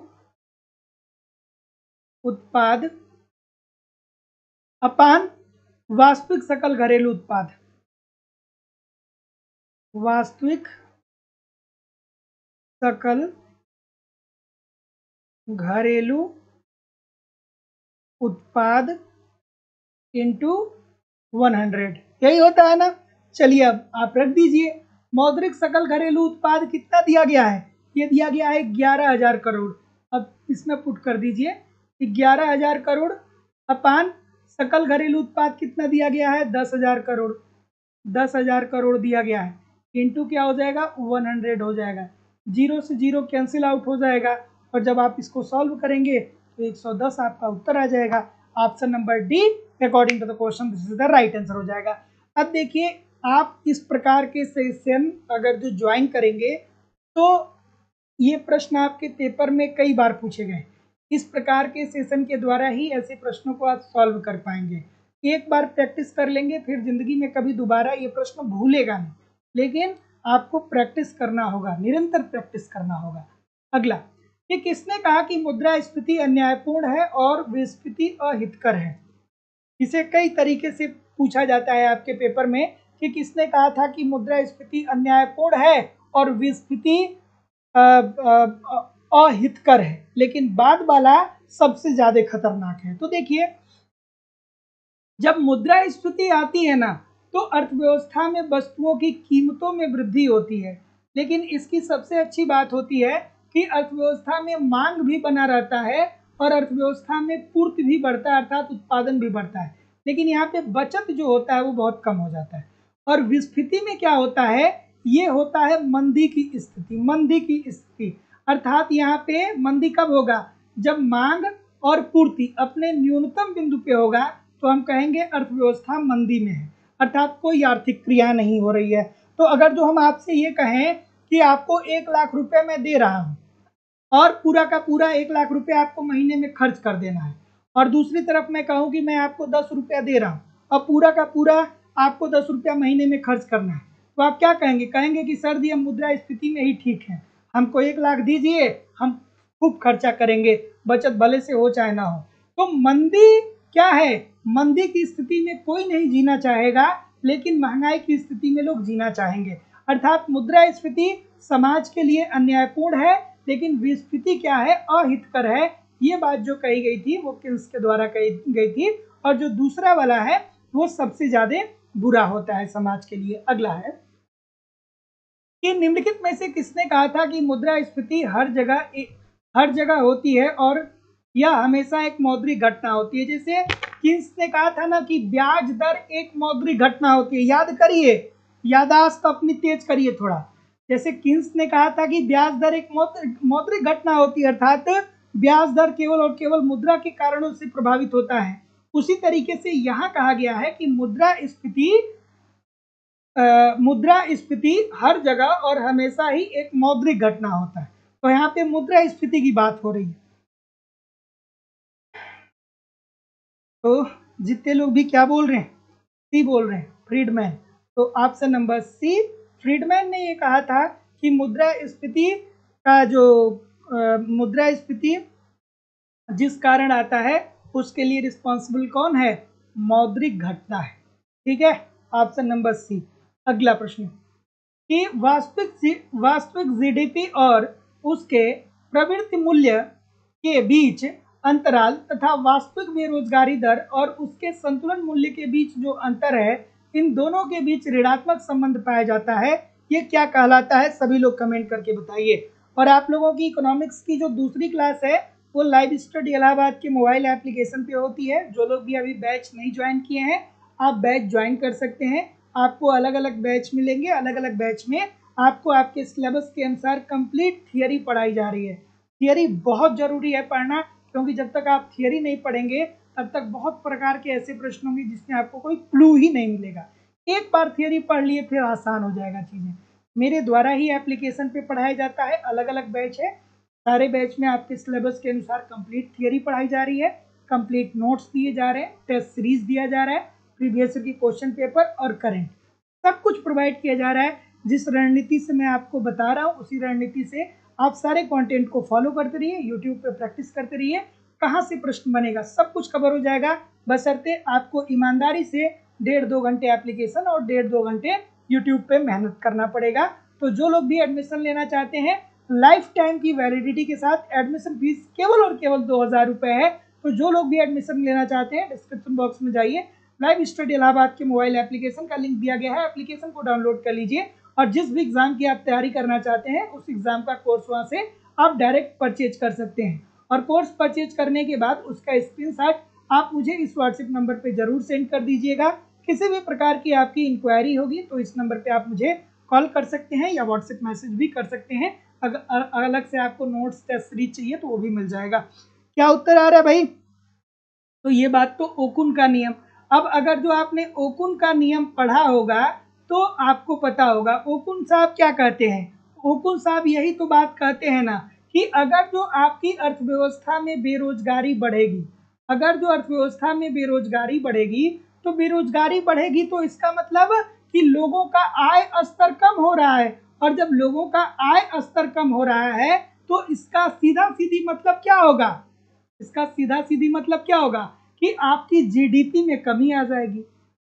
S1: उत्पाद अपान वास्तविक सकल घरेलू उत्पाद, वास्तविक सकल घरेलू उत्पाद इंटू 100, यही होता है ना। चलिए अब आप रख दीजिए, मौद्रिक सकल घरेलू उत्पाद कितना दिया गया है, ये दिया गया है 11,000 करोड़। अब इसमें पुट कर दीजिए 11,000 करोड़ अपान सकल घरेलू उत्पाद कितना दिया गया है, 10,000 करोड़, 10,000 करोड़ दिया गया है, इंटू क्या हो जाएगा 100 हो जाएगा, जीरो से जीरो कैंसिल आउट हो जाएगा, और जब आप इसको सॉल्व करेंगे तो 110 आपका उत्तर आ जाएगा। Option number D according to the question this is the right answer हो जाएगा। अब देखिए, आप इस प्रकार के सेशन अगर जो ज्वाइन करेंगे तो ये प्रश्न आपके पेपर में कई बार पूछे गए। इस प्रकार के सेशन के द्वारा ही ऐसे प्रश्नों को आप सॉल्व कर पाएंगे। एक बार प्रैक्टिस कर लेंगे फिर जिंदगी में कभी दोबारा ये प्रश्न भूलेगा नहीं, लेकिन आपको प्रैक्टिस करना होगा, निरंतर प्रैक्टिस करना होगा। अगला, कि किसने कहा कि मुद्रास्फीति अन्यायपूर्ण है और विस्फीति अहितकर है। इसे कई तरीके से पूछा जाता है आपके पेपर में कि किसने कहा था कि मुद्रास्फीति अन्यायपूर्ण है और विस्फीति अहितकर है, लेकिन बाद वाला सबसे ज्यादा खतरनाक है। तो देखिए, जब मुद्रास्फीति आती है ना तो अर्थव्यवस्था में वस्तुओं की कीमतों में वृद्धि होती है, लेकिन इसकी सबसे अच्छी बात होती है कि अर्थव्यवस्था में मांग भी बना रहता है और अर्थव्यवस्था में पूर्ति भी बढ़ता है, अर्थात उत्पादन भी बढ़ता है, लेकिन यहाँ पे बचत जो होता है वो बहुत कम हो जाता है। और विस्फीति में क्या होता है, ये होता है मंदी की स्थिति, मंदी की स्थिति, अर्थात यहाँ पे मंदी कब होगा, जब मांग और पूर्ति अपने न्यूनतम बिंदु पे होगा तो हम कहेंगे अर्थव्यवस्था मंदी में है, अर्थात कोई आर्थिक क्रिया नहीं हो रही है। तो अगर जो हम आपसे ये कहें कि आपको 1 लाख रुपए मैं दे रहा हूँ और पूरा का पूरा 1 लाख रुपए आपको महीने में खर्च कर देना है, और दूसरी तरफ मैं कहूँ कि मैं आपको 10 रुपया दे रहा हूँ और पूरा का पूरा आपको 10 रुपया महीने में खर्च करना है, तो आप क्या कहेंगे, कहेंगे कि सर जी हम मुद्रास्फीति में ही ठीक है, हमको 1 लाख दीजिए, हम खूब खर्चा करेंगे, बचत भले से हो चाहे ना हो। तो मंदी क्या है, मंदी की स्थिति में कोई नहीं जीना चाहेगा, लेकिन महंगाई की स्थिति में लोग जीना चाहेंगे, अर्थात मुद्रास्फीति समाज के लिए अन्यायपूर्ण है, लेकिन विस्फीति क्या है, अहितकर है। ये बात जो कही गई थी वो किन्स के द्वारा कही गई थी, और जो दूसरा वाला है वो सबसे ज्यादा बुरा होता है समाज के लिए। अगला है कि निम्नलिखित में से किसने कहा था कि मुद्रास्फीति हर जगह होती है और यह हमेशा एक मौद्रिक घटना होती है। जैसे किन्स ने कहा था ना कि ब्याज दर एक मौद्रिक घटना होती है। याद करिए, यादाश्त अपनी तेज करिए थोड़ा। जैसे किन्स ने कहा था कि ब्याज दर एक मौद्रिक घटना होती है, अर्थात ब्याज दर केवल और केवल मुद्रा के कारणों से प्रभावित होता है, उसी तरीके से यहाँ कहा गया है कि मुद्रास्फीति हर जगह और हमेशा ही एक मौद्रिक घटना होता है। तो यहाँ पे मुद्रास्फीति की बात हो रही है। तो जितने लोग भी क्या बोल रहे हैं, सी बोल रहे हैं, फ्रीडमैन। तो ऑप्शन नंबर सी, फ्रीडमैन ने ये कहा था कि मुद्रास्फीति का जो मुद्रास्फीति जिस कारण आता है उसके लिए रिस्पॉन्सिबल कौन है, मौद्रिक घटना है। ठीक है, ऑप्शन नंबर सी। अगला प्रश्न कि वास्तविक जीडीपी और उसके प्रवृत्ति मूल्य के बीच अंतराल तथा वास्तविक बेरोजगारी दर और उसके संतुलन मूल्य के बीच जो अंतर है, इन दोनों के बीच ऋणात्मक संबंध पाया जाता है। ये क्या कहलाता है, सभी लोग कमेंट करके बताइए। और आप लोगों की इकोनॉमिक्स की जो दूसरी क्लास है वो लाइव स्टडी इलाहाबाद के मोबाइल एप्लीकेशन पे होती है। जो लोग भी अभी बैच नहीं ज्वाइन किए हैं, आप बैच ज्वाइन कर सकते हैं। आपको अलग अलग बैच मिलेंगे, अलग अलग बैच में आपको आपके सिलेबस के अनुसार कंप्लीट थियरी पढ़ाई जा रही है। थियरी बहुत ज़रूरी है पढ़ना, क्योंकि जब तक आप थियरी नहीं पढ़ेंगे तब तक बहुत प्रकार के ऐसे प्रश्न होंगे जिसमें आपको कोई क्लू ही नहीं मिलेगा। एक बार थियरी पढ़ लिए फिर आसान हो जाएगा चीज़ें। मेरे द्वारा ही एप्लीकेशन पे पढ़ाया जाता है, अलग अलग बैच है। सारे बैच में आपके सिलेबस के अनुसार कंप्लीट थियरी पढ़ाई जा रही है, कंप्लीट नोट्स दिए जा रहे हैं, टेस्ट सीरीज दिया जा रहा है, प्रीवियस ईयर की क्वेश्चन पेपर और करंट सब कुछ प्रोवाइड किया जा रहा है। जिस रणनीति से मैं आपको बता रहा हूँ उसी रणनीति से आप सारे कंटेंट को फॉलो करते रहिए, यूट्यूब पे प्रैक्टिस करते रहिए। कहाँ से प्रश्न बनेगा सब कुछ कवर हो जाएगा, बशर्ते आपको ईमानदारी से 1.5-2 घंटे एप्लीकेशन और 1.5-2 घंटे यूट्यूब पे मेहनत करना पड़ेगा। तो जो लोग भी एडमिशन लेना चाहते हैं, लाइफ टाइम की वैलिडिटी के साथ एडमिशन फीस केवल और केवल 2000 रुपये है। तो जो लोग भी एडमिशन लेना चाहते हैं डिस्क्रिप्शन बॉक्स में जाइए, लाइव स्टडी इलाहाबाद के मोबाइल एप्लीकेशन का लिंक दिया गया है, एप्लीकेशन को डाउनलोड कर लीजिए और जिस भी एग्जाम की आप तैयारी करना चाहते हैं उस एग्जाम का कोर्स वहाँ से आप डायरेक्ट परचेज कर सकते हैं। और कोर्स परचेज करने के बाद उसका स्क्रीनशॉट आप मुझे इस व्हाट्सएप नंबर पर जरूर सेंड कर दीजिएगा। किसी भी प्रकार की आपकी इंक्वायरी होगी तो इस नंबर पर आप मुझे कॉल कर सकते हैं या व्हाट्सएप मैसेज भी कर सकते हैं। अगर अलग से आपको नोट्स टेस्ट सीरीज चाहिए तो वो भी मिल जाएगा। क्या उत्तर आ रहा है भाई? तो ये बात तो ओकुन का नियम। अब अगर जो आपने ओकुन का नियम पढ़ा होगा तो आपको पता होगा ओकुन साहब क्या कहते हैं। ओकुन साहब यही तो बात कहते हैं ना कि अगर जो आपकी अर्थव्यवस्था में बेरोजगारी बढ़ेगी, अगर जो अर्थव्यवस्था में बेरोजगारी बढ़ेगी तो इसका मतलब कि लोगों का आय स्तर कम हो रहा है। और जब लोगों का आय स्तर कम हो रहा है तो इसका सीधा सीधी मतलब क्या होगा, इसका सीधा सीधी मतलब क्या होगा कि आपकी जीडीपी में कमी आ जाएगी,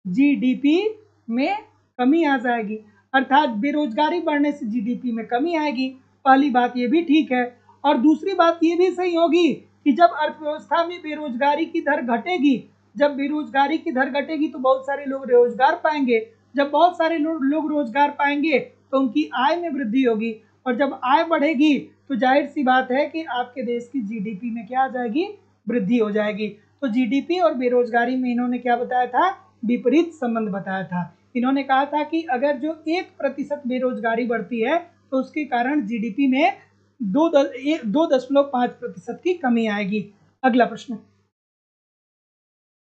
S1: जीडीपी में कमी आ जाएगी। अर्थात बेरोजगारी बढ़ने से जीडीपी में कमी आएगी। पहली बात ये भी ठीक है, और दूसरी बात ये भी सही होगी कि जब अर्थव्यवस्था में बेरोजगारी की दर घटेगी, जब बेरोजगारी की दर घटेगी तो बहुत सारे लोग रोजगार पाएंगे। जब बहुत सारे लोग रोजगार पाएंगे तो उनकी आय में वृद्धि होगी, और जब आय बढ़ेगी तो जाहिर सी बात है कि आपके देश की जीडीपी में क्या आ जाएगी, वृद्धि हो जाएगी। तो जीडीपी और बेरोजगारी में इन्होंने क्या बताया था, विपरीत संबंध बताया था। इन्होंने कहा था कि अगर जो 1% बेरोजगारी बढ़ती है तो उसके कारण जीडीपी में 2.5% की कमी आएगी। अगला प्रश्न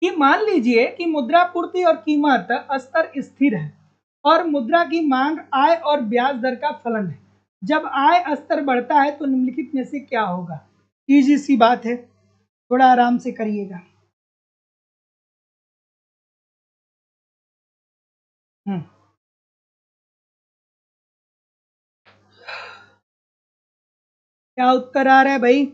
S1: कि मान लीजिए कि मुद्रा पूर्ति और कीमत स्तर स्थिर है और मुद्रा की मांग आय और ब्याज दर का फलन है। जब आय स्तर बढ़ता है तो निम्नलिखित में से क्या होगा? इजी सी बात है, थोड़ा आराम से करिएगा। क्या उत्तर आ रहा है भाई?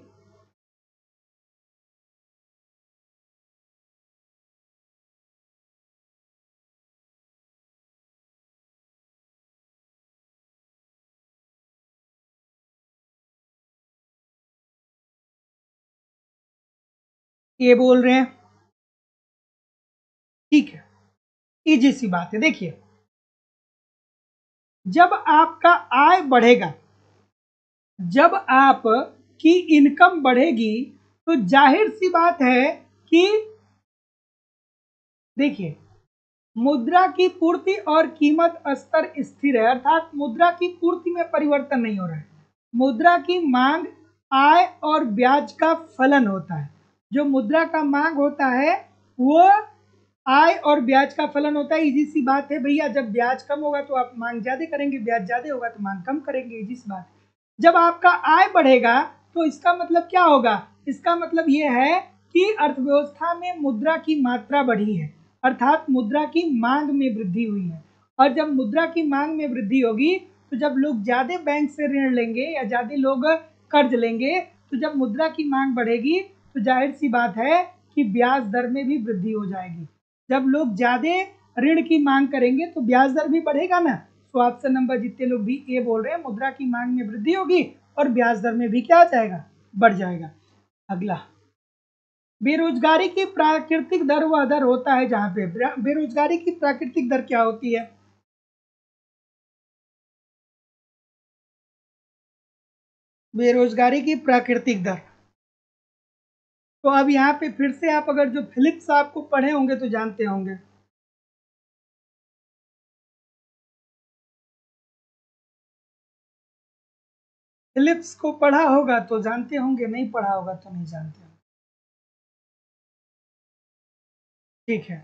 S1: ये बोल रहे हैं, ठीक है, इजी सी बात है। देखिए, जब आपका आय बढ़ेगा, जब आप की इनकम बढ़ेगी तो जाहिर सी बात है कि देखिए, मुद्रा की पूर्ति और कीमत स्तर स्थिर है, अर्थात मुद्रा की पूर्ति में परिवर्तन नहीं हो रहा है। मुद्रा की मांग आय और ब्याज का फलन होता है। जो मुद्रा का मांग होता है वो आय और ब्याज का फलन होता है। इजी सी बात है भैया, जब ब्याज कम होगा तो आप मांग ज्यादा करेंगे, ब्याज ज्यादा होगा तो मांग कम करेंगे, इजी सी बात। जब आपका आय बढ़ेगा तो इसका मतलब क्या होगा? इसका मतलब ये है कि अर्थव्यवस्था में मुद्रा की मात्रा बढ़ी है, अर्थात मुद्रा की मांग में वृद्धि हुई है। और जब मुद्रा की मांग में वृद्धि होगी तो जब लोग ज्यादा बैंक से ऋण लेंगे या ज्यादा लोग कर्ज लेंगे, तो जब मुद्रा की मांग बढ़ेगी तो जाहिर सी बात है कि ब्याज दर में भी वृद्धि हो जाएगी। जब लोग ज्यादा ऋण की मांग करेंगे तो ब्याज दर भी बढ़ेगा ना। तो ऑप्शन नंबर जितने लोग भी ए बोल रहे हैं, मुद्रा की मांग में वृद्धि होगी और ब्याज दर में भी क्या आ जाएगा? बढ़ जाएगा। अगला, बेरोजगारी की प्राकृतिक दर वह दर होता है जहां पे बेरोजगारी की प्राकृतिक दर क्या होती है? बेरोजगारी की प्राकृतिक दर, तो अब यहाँ पे फिर से आप अगर जो फिलिप्स आपको पढ़े होंगे तो जानते होंगे। फिलिप्स को पढ़ा होगा तो जानते होंगे, नहीं पढ़ा होगा तो नहीं जानते होंगे। ठीक है,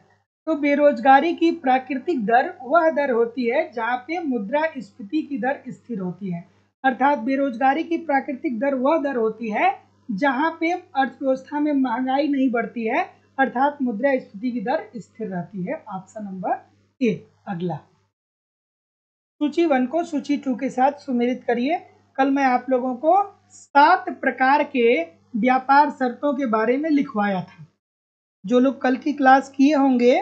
S1: तो बेरोजगारी की प्राकृतिक दर वह दर होती है जहाँ पे मुद्रास्फीति की दर स्थिर होती है। अर्थात बेरोजगारी की प्राकृतिक दर वह दर होती है जहाँ पे अर्थव्यवस्था में महंगाई नहीं बढ़ती है, अर्थात मुद्रास्फीति की दर स्थिर रहती है। ऑप्शन नंबर ए। अगला, सूची 1 को सूची 2 के साथ सुमेलित करिए। कल मैं आप लोगों को 7 प्रकार के व्यापार शर्तों के बारे में लिखवाया था। जो लोग कल की क्लास किए होंगे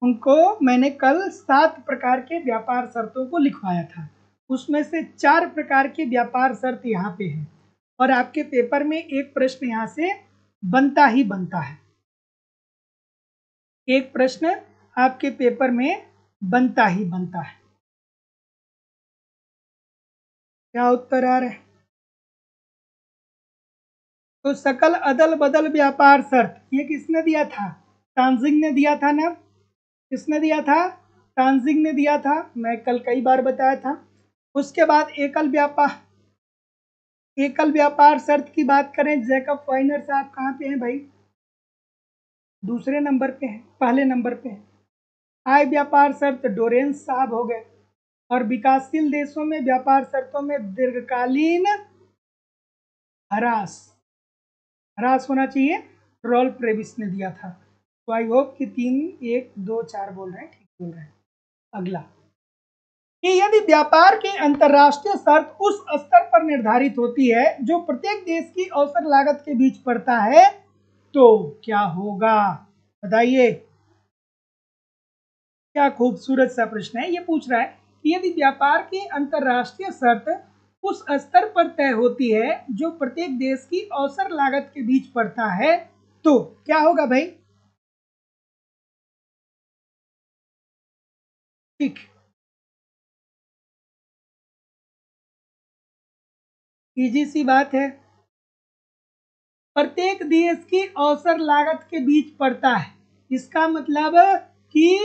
S1: उनको मैंने कल 7 प्रकार के व्यापार शर्तों को लिखवाया था। उसमें से 4 प्रकार के व्यापार शर्त यहाँ पे हैं और आपके पेपर में एक प्रश्न यहाँ से बनता ही बनता है। एक प्रश्न आपके पेपर में बनता ही बनता है। क्या उत्तर आ रहा है? तो सकल अदल बदल व्यापार शर्त ये किसने दिया था? टांजिंग ने दिया था ना। किसने दिया था? टांजिंग ने दिया था, मैं कल कई बार बताया था। उसके बाद एकल व्यापार शर्त की बात करें, जैकब फाइनर साहब कहाँ पे हैं भाई? दूसरे नंबर पे हैं, पहले नंबर पे हैं। आय व्यापार शर्त डोरेंस साहब हो गए। और विकासशील देशों में व्यापार शर्तों में दीर्घकालीन ह्रास ह्रास होना चाहिए, रॉल्फ रेविस ने दिया था। तो आई होप कि 3 1 2 4 बोल रहे हैं, ठीक बोल रहे हैं। अगला, कि यदि व्यापार की अंतर्राष्ट्रीय शर्त उस स्तर पर निर्धारित होती है जो प्रत्येक देश की औसत लागत के बीच पड़ता है तो क्या होगा? बताइए। क्या खूबसूरत सा प्रश्न है। ये पूछ रहा है कि यदि व्यापार की अंतर्राष्ट्रीय शर्त उस स्तर पर तय होती है जो प्रत्येक देश की औसत लागत के बीच पड़ता है तो क्या होगा भाई? ठीक, इजी सी बात है। प्रत्येक देश की औसत लागत के बीच पड़ता है, इसका मतलब कि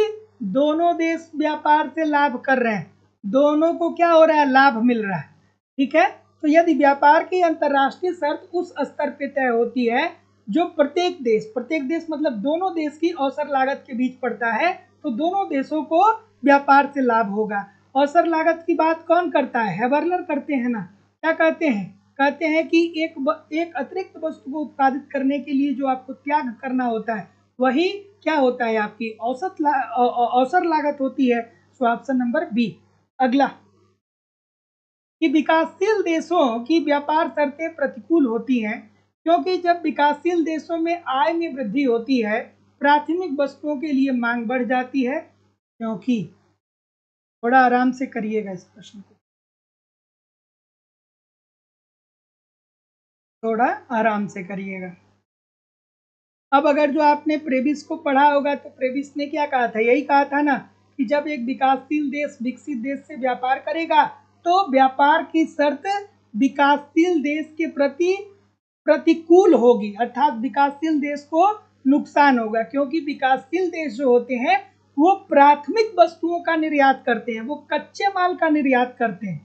S1: दोनों देश व्यापार से लाभ कर रहे हैं, दोनों को क्या हो रहा है? लाभ मिल रहा है। ठीक है, तो यदि व्यापार की अंतर्राष्ट्रीय शर्त उस स्तर पे तय होती है जो प्रत्येक देश मतलब दोनों देश की औसत लागत के बीच पड़ता है तो दोनों देशों को व्यापार से लाभ होगा। औसत लागत की बात कौन करता है? हैबरलर करते हैं ना। क्या कहते हैं? कहते हैं कि एक अतिरिक्त वस्तु को उत्पादित करने के लिए जो आपको त्याग करना होता है वही क्या होता है? आपकी औसत लागत होती है। So option number B. अगला, कि विकासशील देशों की व्यापार शर्तें प्रतिकूल होती हैं क्योंकि जब विकासशील देशों में आय में वृद्धि होती है प्राथमिक वस्तुओं के लिए मांग बढ़ जाती है। क्योंकि थोड़ा आराम से करिएगा इस प्रश्न को, थोड़ा आराम से करिएगा। अब अगर जो आपने प्रेबिस को पढ़ा होगा तो प्रेबिस ने क्या कहा था? यही कहा था ना कि जब एक विकासशील देश विकसित देश से व्यापार करेगा तो व्यापार की शर्त विकासशील देश के प्रति प्रतिकूल होगी, अर्थात विकासशील देश को नुकसान होगा, क्योंकि विकासशील देश जो होते हैं वो प्राथमिक वस्तुओं का निर्यात करते हैं, वो कच्चे माल का निर्यात करते हैं,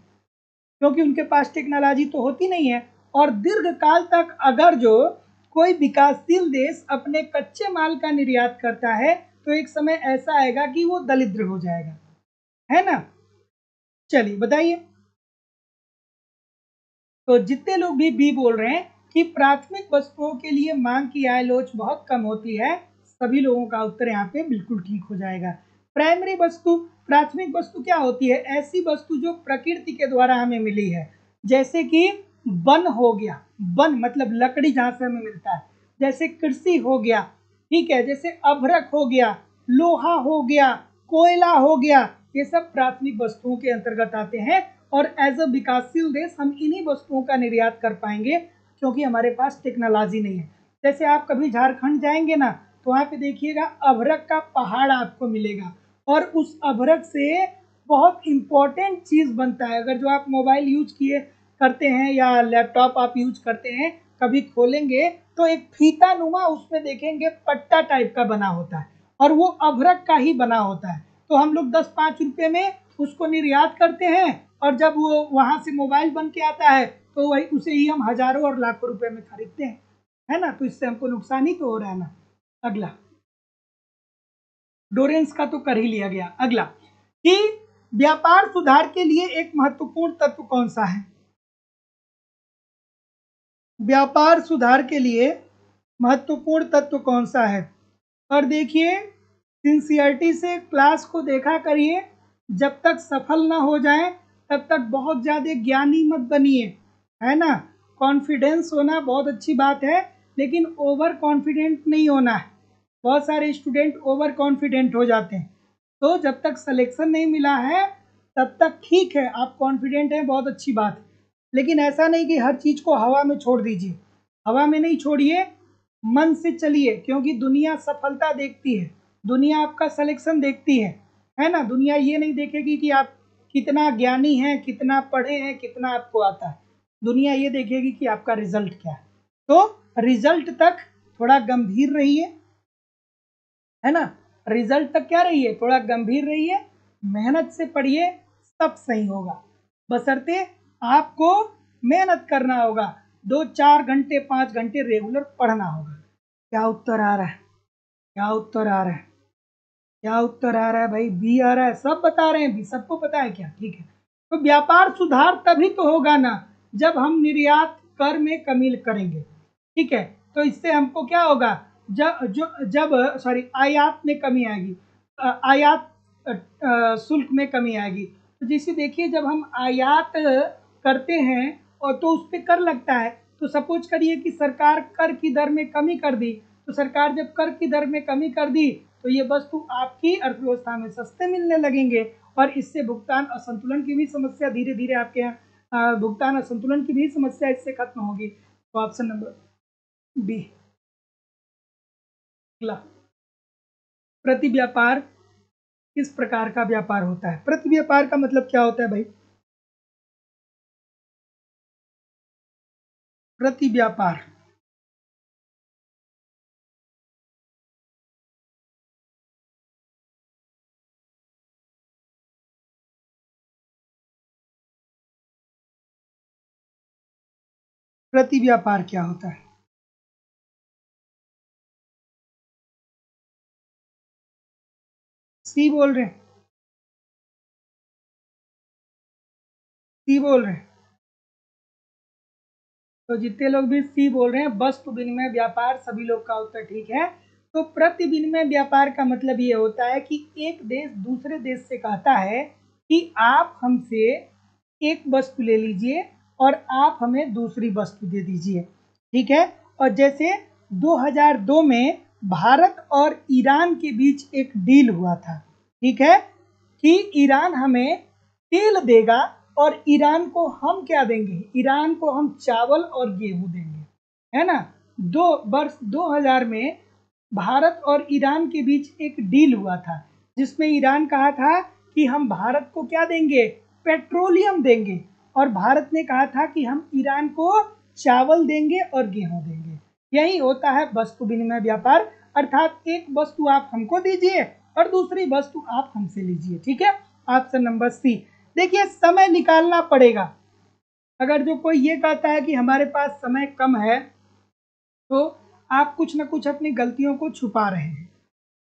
S1: क्योंकि उनके पास टेक्नोलॉजी तो होती नहीं है। और दीर्घकाल तक अगर जो कोई विकासशील देश अपने कच्चे माल का निर्यात करता है तो एक समय ऐसा आएगा कि वो दरिद्र हो जाएगा, है ना। चलिए बताइए। तो जितने लोग भी बी बोल रहे हैं कि प्राथमिक वस्तुओं के लिए मांग की आय लोच बहुत कम होती है, सभी लोगों का उत्तर यहाँ पे बिल्कुल ठीक हो जाएगा। प्राइमरी वस्तु, प्राथमिक वस्तु क्या होती है? ऐसी वस्तु जो प्रकृति के द्वारा हमें मिली है, जैसे कि वन हो गया, वन मतलब लकड़ी जहाँ से हमें मिलता है, जैसे कृषि हो गया, ठीक है, जैसे अभ्रक हो गया, लोहा हो गया, कोयला हो गया, ये सब प्राथमिक वस्तुओं के अंतर्गत आते हैं। और एज अ विकासशील देश हम इन्हीं वस्तुओं का निर्यात कर पाएंगे, क्योंकि हमारे पास टेक्नोलॉजी नहीं है। जैसे आप कभी झारखंड जाएंगे ना, तो वहाँ पे देखिएगा अभ्रक का पहाड़ आपको मिलेगा, और उस अभ्रक से बहुत इंपॉर्टेंट चीज़ बनता है। अगर जो आप मोबाइल यूज किए करते हैं या लैपटॉप आप यूज करते हैं, कभी खोलेंगे तो एक फीता नुमा उसमें देखेंगे पट्टा टाइप का बना होता है, और वो अभ्रक का ही बना होता है। तो हम लोग 10-5 रुपये में उसको निर्यात करते हैं, और जब वो वहाँ से मोबाइल बन के आता है तो वही उसे ही हम हजारों और लाखों रुपए में खरीदते हैं, है ना। तो इससे हमको नुकसान ही तो हो रहा है ना। अगला, डोरेंस का तो कर ही लिया गया। अगला कि व्यापार सुधार के लिए एक महत्वपूर्ण तत्व कौन सा है? व्यापार सुधार के लिए महत्वपूर्ण तत्व कौन सा है? और देखिए, सिंसियरिटी से क्लास को देखा करिए, जब तक सफल ना हो जाए तब तक बहुत ज़्यादा ज्ञानी मत बनिए, है ना। कॉन्फिडेंस होना बहुत अच्छी बात है, लेकिन ओवर कॉन्फिडेंट नहीं होना है। बहुत सारे स्टूडेंट ओवर कॉन्फिडेंट हो जाते हैं। तो जब तक सिलेक्शन नहीं मिला है तब तक ठीक है, आप कॉन्फिडेंट हैं, बहुत अच्छी बात है, लेकिन ऐसा नहीं कि हर चीज़ को हवा में छोड़ दीजिए। हवा में नहीं छोड़िए, मन से चलिए, क्योंकि दुनिया सफलता देखती है, दुनिया आपका सिलेक्शन देखती है ना। दुनिया ये नहीं देखेगी कि आप कितना ज्ञानी हैं, कितना पढ़े हैं, कितना आपको आता है। दुनिया ये देखेगी कि आपका रिजल्ट क्या है। तो रिजल्ट तक थोड़ा गंभीर रहिए, है ना। रिजल्ट तक क्या रहिए, थोड़ा गंभीर रहिए, मेहनत से पढ़िए, सब सही होगा। बशर्ते आपको मेहनत करना होगा, 2-4 घंटे 5 घंटे रेगुलर पढ़ना होगा। क्या उत्तर आ रहा है? क्या उत्तर आ रहा है? क्या उत्तर आ रहा है भाई? बी आ रहा है, सब बता रहे हैं बी, सबको पता है क्या? ठीक है। तो व्यापार सुधार तभी तो होगा ना जब हम निर्यात कर में कमी करेंगे, ठीक है। तो इससे हमको क्या होगा, जब सॉरी आयात में कमी आएगी, आयात शुल्क में कमी आएगी। तो जैसे देखिए, जब हम आयात करते हैं और तो उस पर कर लगता है, तो सपोज करिए कि सरकार कर की दर में कमी कर दी, तो सरकार जब कर की दर में कमी कर दी तो ये वस्तु आपकी अर्थव्यवस्था में सस्ते मिलने लगेंगे, और इससे भुगतान असंतुलन की भी समस्या धीरे धीरे आपके यहाँ भुगतान असंतुलन की भी समस्या इससे खत्म होगी। तो ऑप्शन नंबर बी। अगला, प्रति व्यापार किस प्रकार का व्यापार होता है? प्रति व्यापार का मतलब क्या होता है भाई? प्रति व्यापार, प्रति व्यापार क्या होता है? सी बोल रहे हैं, सी बोल रहे हैं। तो जितने लोग भी सी बोल रहे हैं, वस्तु विनिमय व्यापार, सभी लोग का उत्तर ठीक है। तो प्रति विनिमय व्यापार का मतलब ये होता है कि एक देश दूसरे देश से कहता है कि आप हमसे एक वस्तु ले लीजिए और आप हमें दूसरी वस्तु दे दीजिए, ठीक है। और जैसे 2002 में भारत और ईरान के बीच एक डील हुआ था, ठीक है, कि ईरान हमें तेल देगा और ईरान को हम क्या देंगे, ईरान को हम चावल और गेहूं देंगे, है ना। वर्ष 2000 में भारत और ईरान के बीच एक डील हुआ था, जिसमें ईरान कहा था कि हम भारत को क्या देंगे, पेट्रोलियम देंगे, और भारत ने कहा था कि हम ईरान को चावल देंगे और गेहूं देंगे। यही होता है वस्तु विनिमय व्यापार। अर्थात एक वस्तु आप हमको दीजिए और दूसरी वस्तु आप हमसे लीजिए। ठीक है, ऑप्शन नंबर सी। देखिए, समय निकालना पड़ेगा। अगर जो कोई ये कहता है कि हमारे पास समय कम है, तो आप कुछ ना कुछ अपनी गलतियों को छुपा रहे हैं।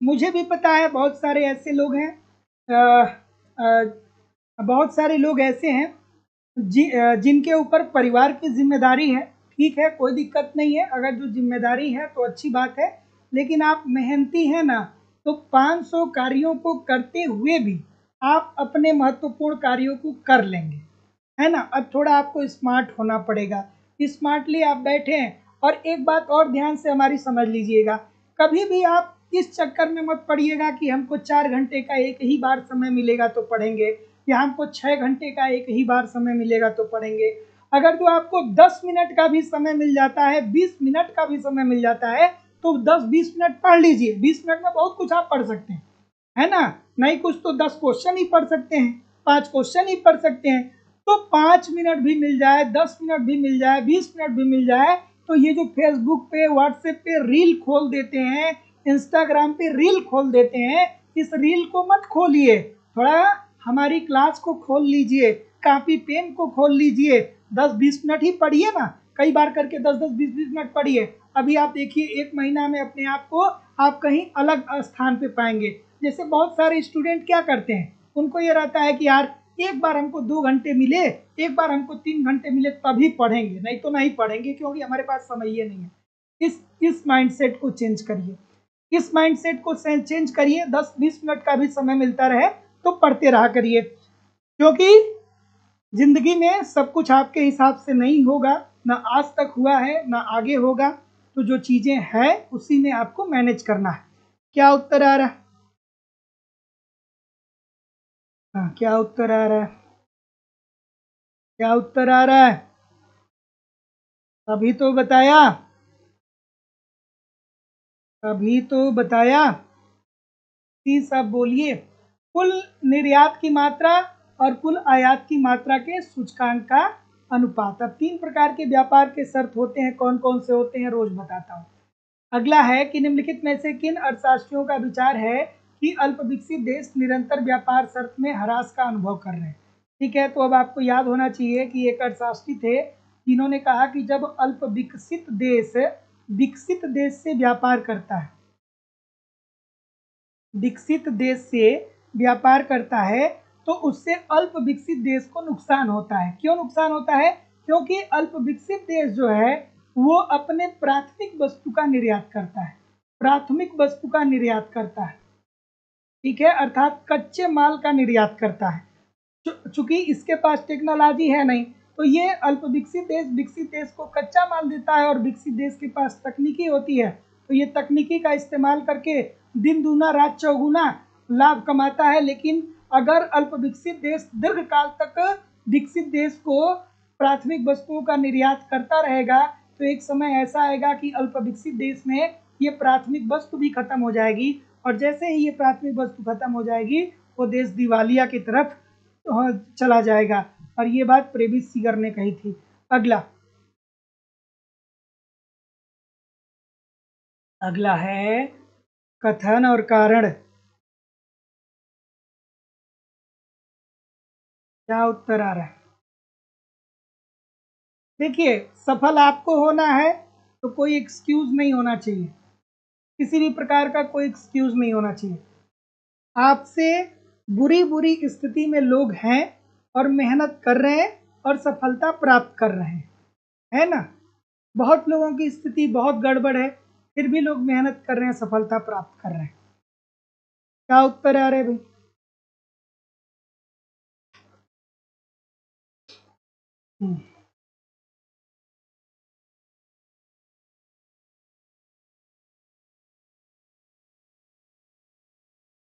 S1: मुझे भी पता है बहुत सारे ऐसे लोग हैं, बहुत सारे लोग ऐसे हैं जिनके ऊपर परिवार की जिम्मेदारी है। ठीक है, कोई दिक्कत नहीं है, अगर जो जिम्मेदारी है तो अच्छी बात है, लेकिन आप मेहनती हैं ना, तो 500 कार्यों को करते हुए भी आप अपने महत्वपूर्ण कार्यों को कर लेंगे, है ना। अब थोड़ा आपको स्मार्ट होना पड़ेगा। स्मार्टली आप बैठे हैं। और एक बात और ध्यान से हमारी समझ लीजिएगा, कभी भी आप इस चक्कर में मत पड़िएगा कि हमको 4 घंटे का एक ही बार समय मिलेगा तो पढ़ेंगे, या हमको 6 घंटे का एक ही बार समय मिलेगा तो पढ़ेंगे। अगर जो आपको 10 मिनट का भी समय मिल जाता है, 20 मिनट का भी समय मिल जाता है, तो 10-20 मिनट पढ़ लीजिए। 20 मिनट में बहुत कुछ आप पढ़ सकते हैं, है ना। नहीं कुछ तो 10 क्वेश्चन ही पढ़ सकते हैं, 5 क्वेश्चन ही पढ़ सकते हैं। तो 5 मिनट भी मिल जाए, 10 मिनट भी मिल जाए, 20 मिनट भी मिल जाए, तो ये जो फेसबुक पे, व्हाट्सएप पे रील खोल देते हैं, इंस्टाग्राम पे रील खोल देते हैं, इस रील को मत खोलिए, थोड़ा हमारी क्लास को खोल लीजिए, कॉपी पेन को खोल लीजिए, 10-20 मिनट ही पढ़िए ना, कई बार करके 10-10, 20-20 मिनट पढ़िए। अभी आप देखिए, एक महीना में अपने आप को आप कहीं अलग स्थान पे पाएंगे। जैसे बहुत सारे स्टूडेंट क्या करते हैं, उनको ये रहता है कि यार एक बार हमको 2 घंटे मिले, एक बार हमको 3 घंटे मिले तभी पढ़ेंगे, नहीं तो नहीं पढ़ेंगे क्योंकि हमारे पास समय ही नहीं है। इस माइंडसेट को चेंज करिए, इस माइंडसेट को चेंज करिए। 10-20 मिनट का भी समय मिलता रहे तो पढ़ते रहा करिए, क्योंकि जिंदगी में सब कुछ आपके हिसाब से नहीं होगा, ना आज तक हुआ है ना आगे होगा। तो जो चीजें हैं उसी में आपको मैनेज करना है। क्या उत्तर आ रहा है? हाँ, क्या उत्तर आ रहा है? क्या उत्तर आ रहा है? अभी तो बताया, अभी तो बताया। प्लीज आप बोलिए। कुल निर्यात की मात्रा और कुल आयात की मात्रा के सूचकांक का अनुपात। अब 3 प्रकार के व्यापार के शर्त होते हैं, कौन कौन से होते हैं रोज बताता हूँ। अगला है कि निम्नलिखित में से किन अर्थशास्त्रियों का विचार है कि अल्प विकसित देश निरंतर व्यापार शर्त में ह्रास का अनुभव कर रहे हैं। ठीक है, तो अब आपको याद होना चाहिए कि एक अर्थशास्त्री थे जिन्होंने कहा कि जब अल्प विकसित देश से व्यापार करता है, विकसित देश से व्यापार करता है, तो उससे अल्प विकसित देश को नुकसान होता है। क्यों नुकसान होता है? क्योंकि अल्प विकसित देश जो है वो अपने प्राथमिक वस्तु का निर्यात करता है, प्राथमिक वस्तु का निर्यात करता है। ठीक है, अर्थात कच्चे माल का निर्यात करता है। चूंकि इसके पास टेक्नोलॉजी है नहीं, तो ये अल्प विकसित देश को कच्चा माल देता है, और विकसित देश के पास तकनीकी होती है, तो ये तकनीकी का इस्तेमाल करके दिन दूना रात चौगुना लाभ कमाता है। लेकिन अगर अल्प विकसित देश दीर्घ काल तक विकसित देश को प्राथमिक वस्तुओं का निर्यात करता रहेगा, तो एक समय ऐसा आएगा कि अल्प विकसित देश में ये प्राथमिक वस्तु भी खत्म हो जाएगी, और जैसे ही ये प्राथमिक वस्तु खत्म हो जाएगी, वो देश दिवालिया की तरफ चला जाएगा। और ये बात प्रेविस सीगर ने कही थी। अगला अगला है कथन और कारण। क्या उत्तर आ रहा है? देखिए, सफल आपको होना है तो कोई एक्सक्यूज नहीं होना चाहिए, किसी भी प्रकार का कोई एक्सक्यूज नहीं होना चाहिए। आपसे बुरी बुरी स्थिति में लोग हैं और मेहनत कर रहे हैं और सफलता प्राप्त कर रहे हैं, है ना। बहुत लोगों की स्थिति बहुत गड़बड़ है, फिर भी लोग मेहनत कर रहे हैं, सफलता प्राप्त कर रहे हैं। क्या उत्तर आ रहे हैं भाई? हम्म।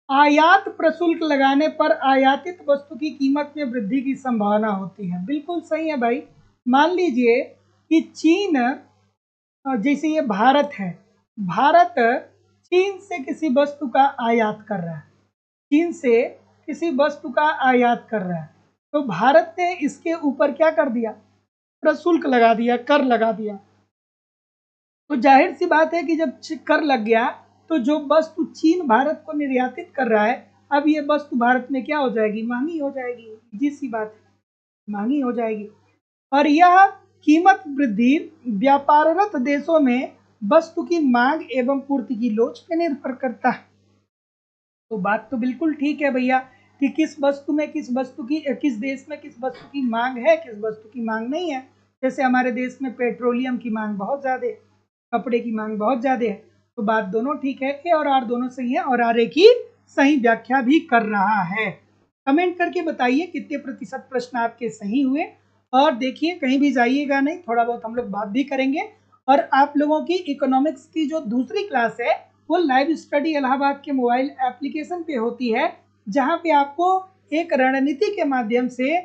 S1: आयात प्रशुल्क लगाने पर आयातित वस्तु की कीमत में वृद्धि की संभावना होती है। बिल्कुल सही है भाई। मान लीजिए कि चीन, जैसे ये भारत है, भारत चीन से किसी वस्तु का आयात कर रहा है, चीन से किसी वस्तु का आयात कर रहा है, तो भारत ने इसके ऊपर क्या कर दिया? प्रशुल्क लगा दिया, कर लगा दिया। तो जाहिर सी बात है कि जब कर लग गया, तो जो वस्तु चीन भारत को निर्यातित कर रहा है, अब ये वस्तु भारत में क्या हो जाएगी, महंगी हो जाएगी। सीधी सी बात, महंगी हो जाएगी। और यह कीमत वृद्धि व्यापाररत देशों में वस्तु की मांग एवं पूर्ति की लोच पर निर्भर करता है। तो बात तो बिल्कुल ठीक है भैया कि किस वस्तु में किस देश में किस वस्तु की मांग है, किस वस्तु की मांग नहीं है। जैसे हमारे देश में पेट्रोलियम की मांग बहुत ज़्यादा है, कपड़े की मांग बहुत ज़्यादा है। तो बात दोनों ठीक है, ए और आर दोनों सही है और आर ए की सही व्याख्या भी कर रहा है। कमेंट करके बताइए कितने प्रतिशत प्रश्न आपके सही हुए। और देखिए कहीं भी जाइएगा नहीं, थोड़ा बहुत हम लोग बात भी करेंगे। और आप लोगों की इकोनॉमिक्स की जो दूसरी क्लास है वो लाइव स्टडी इलाहाबाद के मोबाइल एप्लीकेशन पे होती है, जहाँ पे आपको एक रणनीति के माध्यम से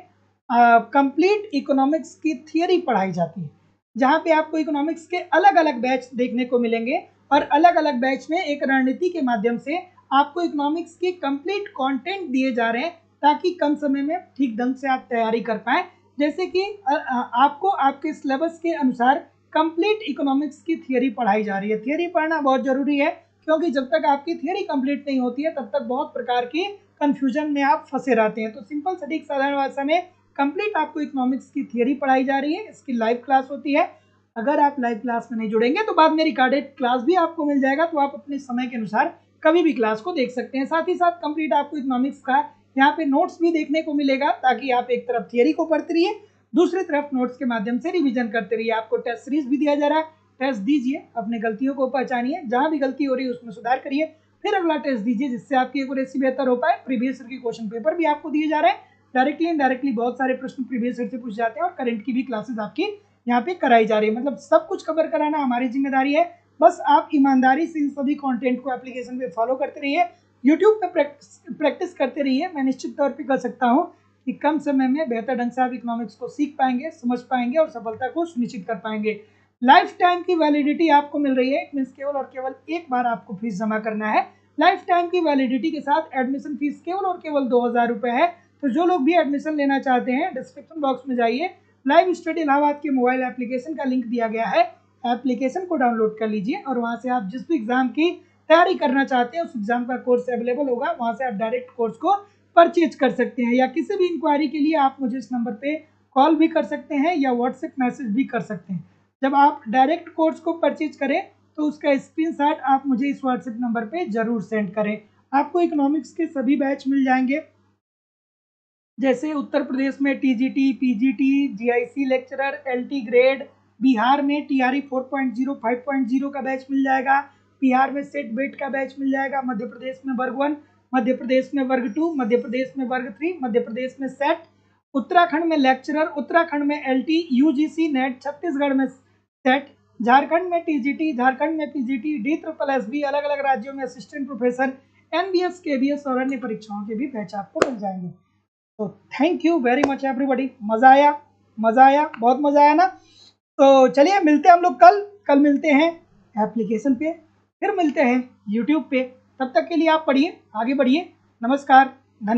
S1: कंप्लीट इकोनॉमिक्स की थियरी पढ़ाई जाती है, जहाँ पे आपको इकोनॉमिक्स के अलग अलग बैच देखने को मिलेंगे और अलग अलग बैच में एक रणनीति के माध्यम से आपको इकोनॉमिक्स के कंप्लीट कंटेंट दिए जा रहे हैं, ताकि कम समय में ठीक ढंग से आप तैयारी कर पाएँ। जैसे कि आपको आपके सिलेबस के अनुसार कंप्लीट इकोनॉमिक्स की थियरी पढ़ाई जा रही है। थियरी पढ़ना बहुत ज़रूरी है, क्योंकि जब तक आपकी थियरी कंप्लीट नहीं होती है तब तक बहुत प्रकार की कंफ्यूजन में आप फंसे रहते हैं। तो सिंपल सटीक साधारण भाषा में कंप्लीट आपको इकोनॉमिक्स की थियरी पढ़ाई जा रही है। इसकी लाइव क्लास होती है। अगर आप लाइव क्लास में नहीं जुड़ेंगे तो बाद में रिकॉर्डेड क्लास भी आपको मिल जाएगा, तो आप अपने समय के अनुसार कभी भी क्लास को देख सकते हैं। साथ ही साथ कंप्लीट आपको इकोनॉमिक्स का यहाँ पे नोट्स भी देखने को मिलेगा, ताकि आप एक तरफ थियरी को पढ़ते रहिए, दूसरी तरफ नोट्स के माध्यम से रिवीजन करते रहिए। आपको टेस्ट सीरीज भी दिया जा रहा है, टेस्ट दीजिए, अपने गलतियों को पहचानिए, जहां भी गलती हो रही है उसमें सुधार करिए, फिर अगला टेस्ट दीजिए, जिससे आपकी एक्यूरेसी बेहतर हो पाए। प्रीवियस ईयर के क्वेश्चन पेपर भी आपको दिए जा रहे हैं, डायरेक्टली इनडायरेक्टली बहुत सारे प्रश्न प्रीवियस ईयर से पूछे जाते हैं और करंट की भी क्लासेस आपकी यहाँ पे कराई जा रही है। मतलब सब कुछ कवर कराना हमारी जिम्मेदारी है। बस आप ईमानदारी से इन सभी कंटेंट को एप्लीकेशन पे फॉलो करते रहिए, यूट्यूब पे प्रैक्टिस करते रहिए। मैं निश्चित तौर पे कर सकता हूँ कि कम समय में बेहतर ढंग से आप इकोनॉमिक्स को सीख पाएंगे, समझ पाएंगे और सफलता को सुनिश्चित कर पाएंगे। लाइफ टाइम की वैलिडिटी आपको मिल रही है, इट मीन्स केवल और केवल एक बार आपको फीस जमा करना है। लाइफ टाइम की वैलिडिटी के साथ एडमिशन फीस केवल और केवल 2000 रुपये है। तो जो लोग भी एडमिशन लेना चाहते हैं, डिस्क्रिप्शन बॉक्स में जाइए, लाइव स्टडी इलाहाबाद के मोबाइल एप्लीकेशन का लिंक दिया गया है, एप्लीकेशन को डाउनलोड कर लीजिए और वहाँ से आप जिस भी एग्जाम की तैयारी करना चाहते हैं उस एग्जाम का कोर्स अवेलेबल होगा। वहाँ से आप डायरेक्ट कोर्स को परचेज कर सकते हैं, या किसी भी इंक्वायरी के लिए आप मुझे इस नंबर पे कॉल भी कर सकते हैं या व्हाट्सएप मैसेज भी कर सकते हैं। जब आप डायरेक्ट कोर्स को परचेज करें तो उसका स्क्रीनशॉट आप मुझे इस व्हाट्सएप नंबर पे जरूर सेंड करें। आपको इकोनॉमिक्स के सभी बैच मिल जाएंगे, जैसे उत्तर प्रदेश में TGT, PGT, GIC lecturer, LT grade, Bihar में टीआरई 4.0 5.0 का बैच मिल जाएगा, बिहार में सेट बेट का बैच मिल जाएगा, मध्य प्रदेश में वर्ग 1, मध्य प्रदेश में वर्ग 2, मध्य प्रदेश में वर्ग 3, मध्य प्रदेश में सेट, उत्तराखंड में लेक्चरर, उत्तराखंड में एलटी, यूजीसी नेट, छत्तीसगढ़ में सेट, झारखंड में टीजीटी, झारखंड में पीजीटी, DSSB, अलग अलग राज्यों में असिस्टेंट प्रोफेसर, एनबीएस, केबीएस और अन्य परीक्षाओं के भी बैच आपको मिल जाएंगे। तो thank you very much everybody. मज़ा आया, बहुत मज़ा आया ना। तो चलिए मिलते हैं हम लोग कल मिलते हैं एप्लीकेशन पे, फिर मिलते हैं यूट्यूब पे। तब तक के लिए आप पढ़िए, आगे बढ़िए। नमस्कार।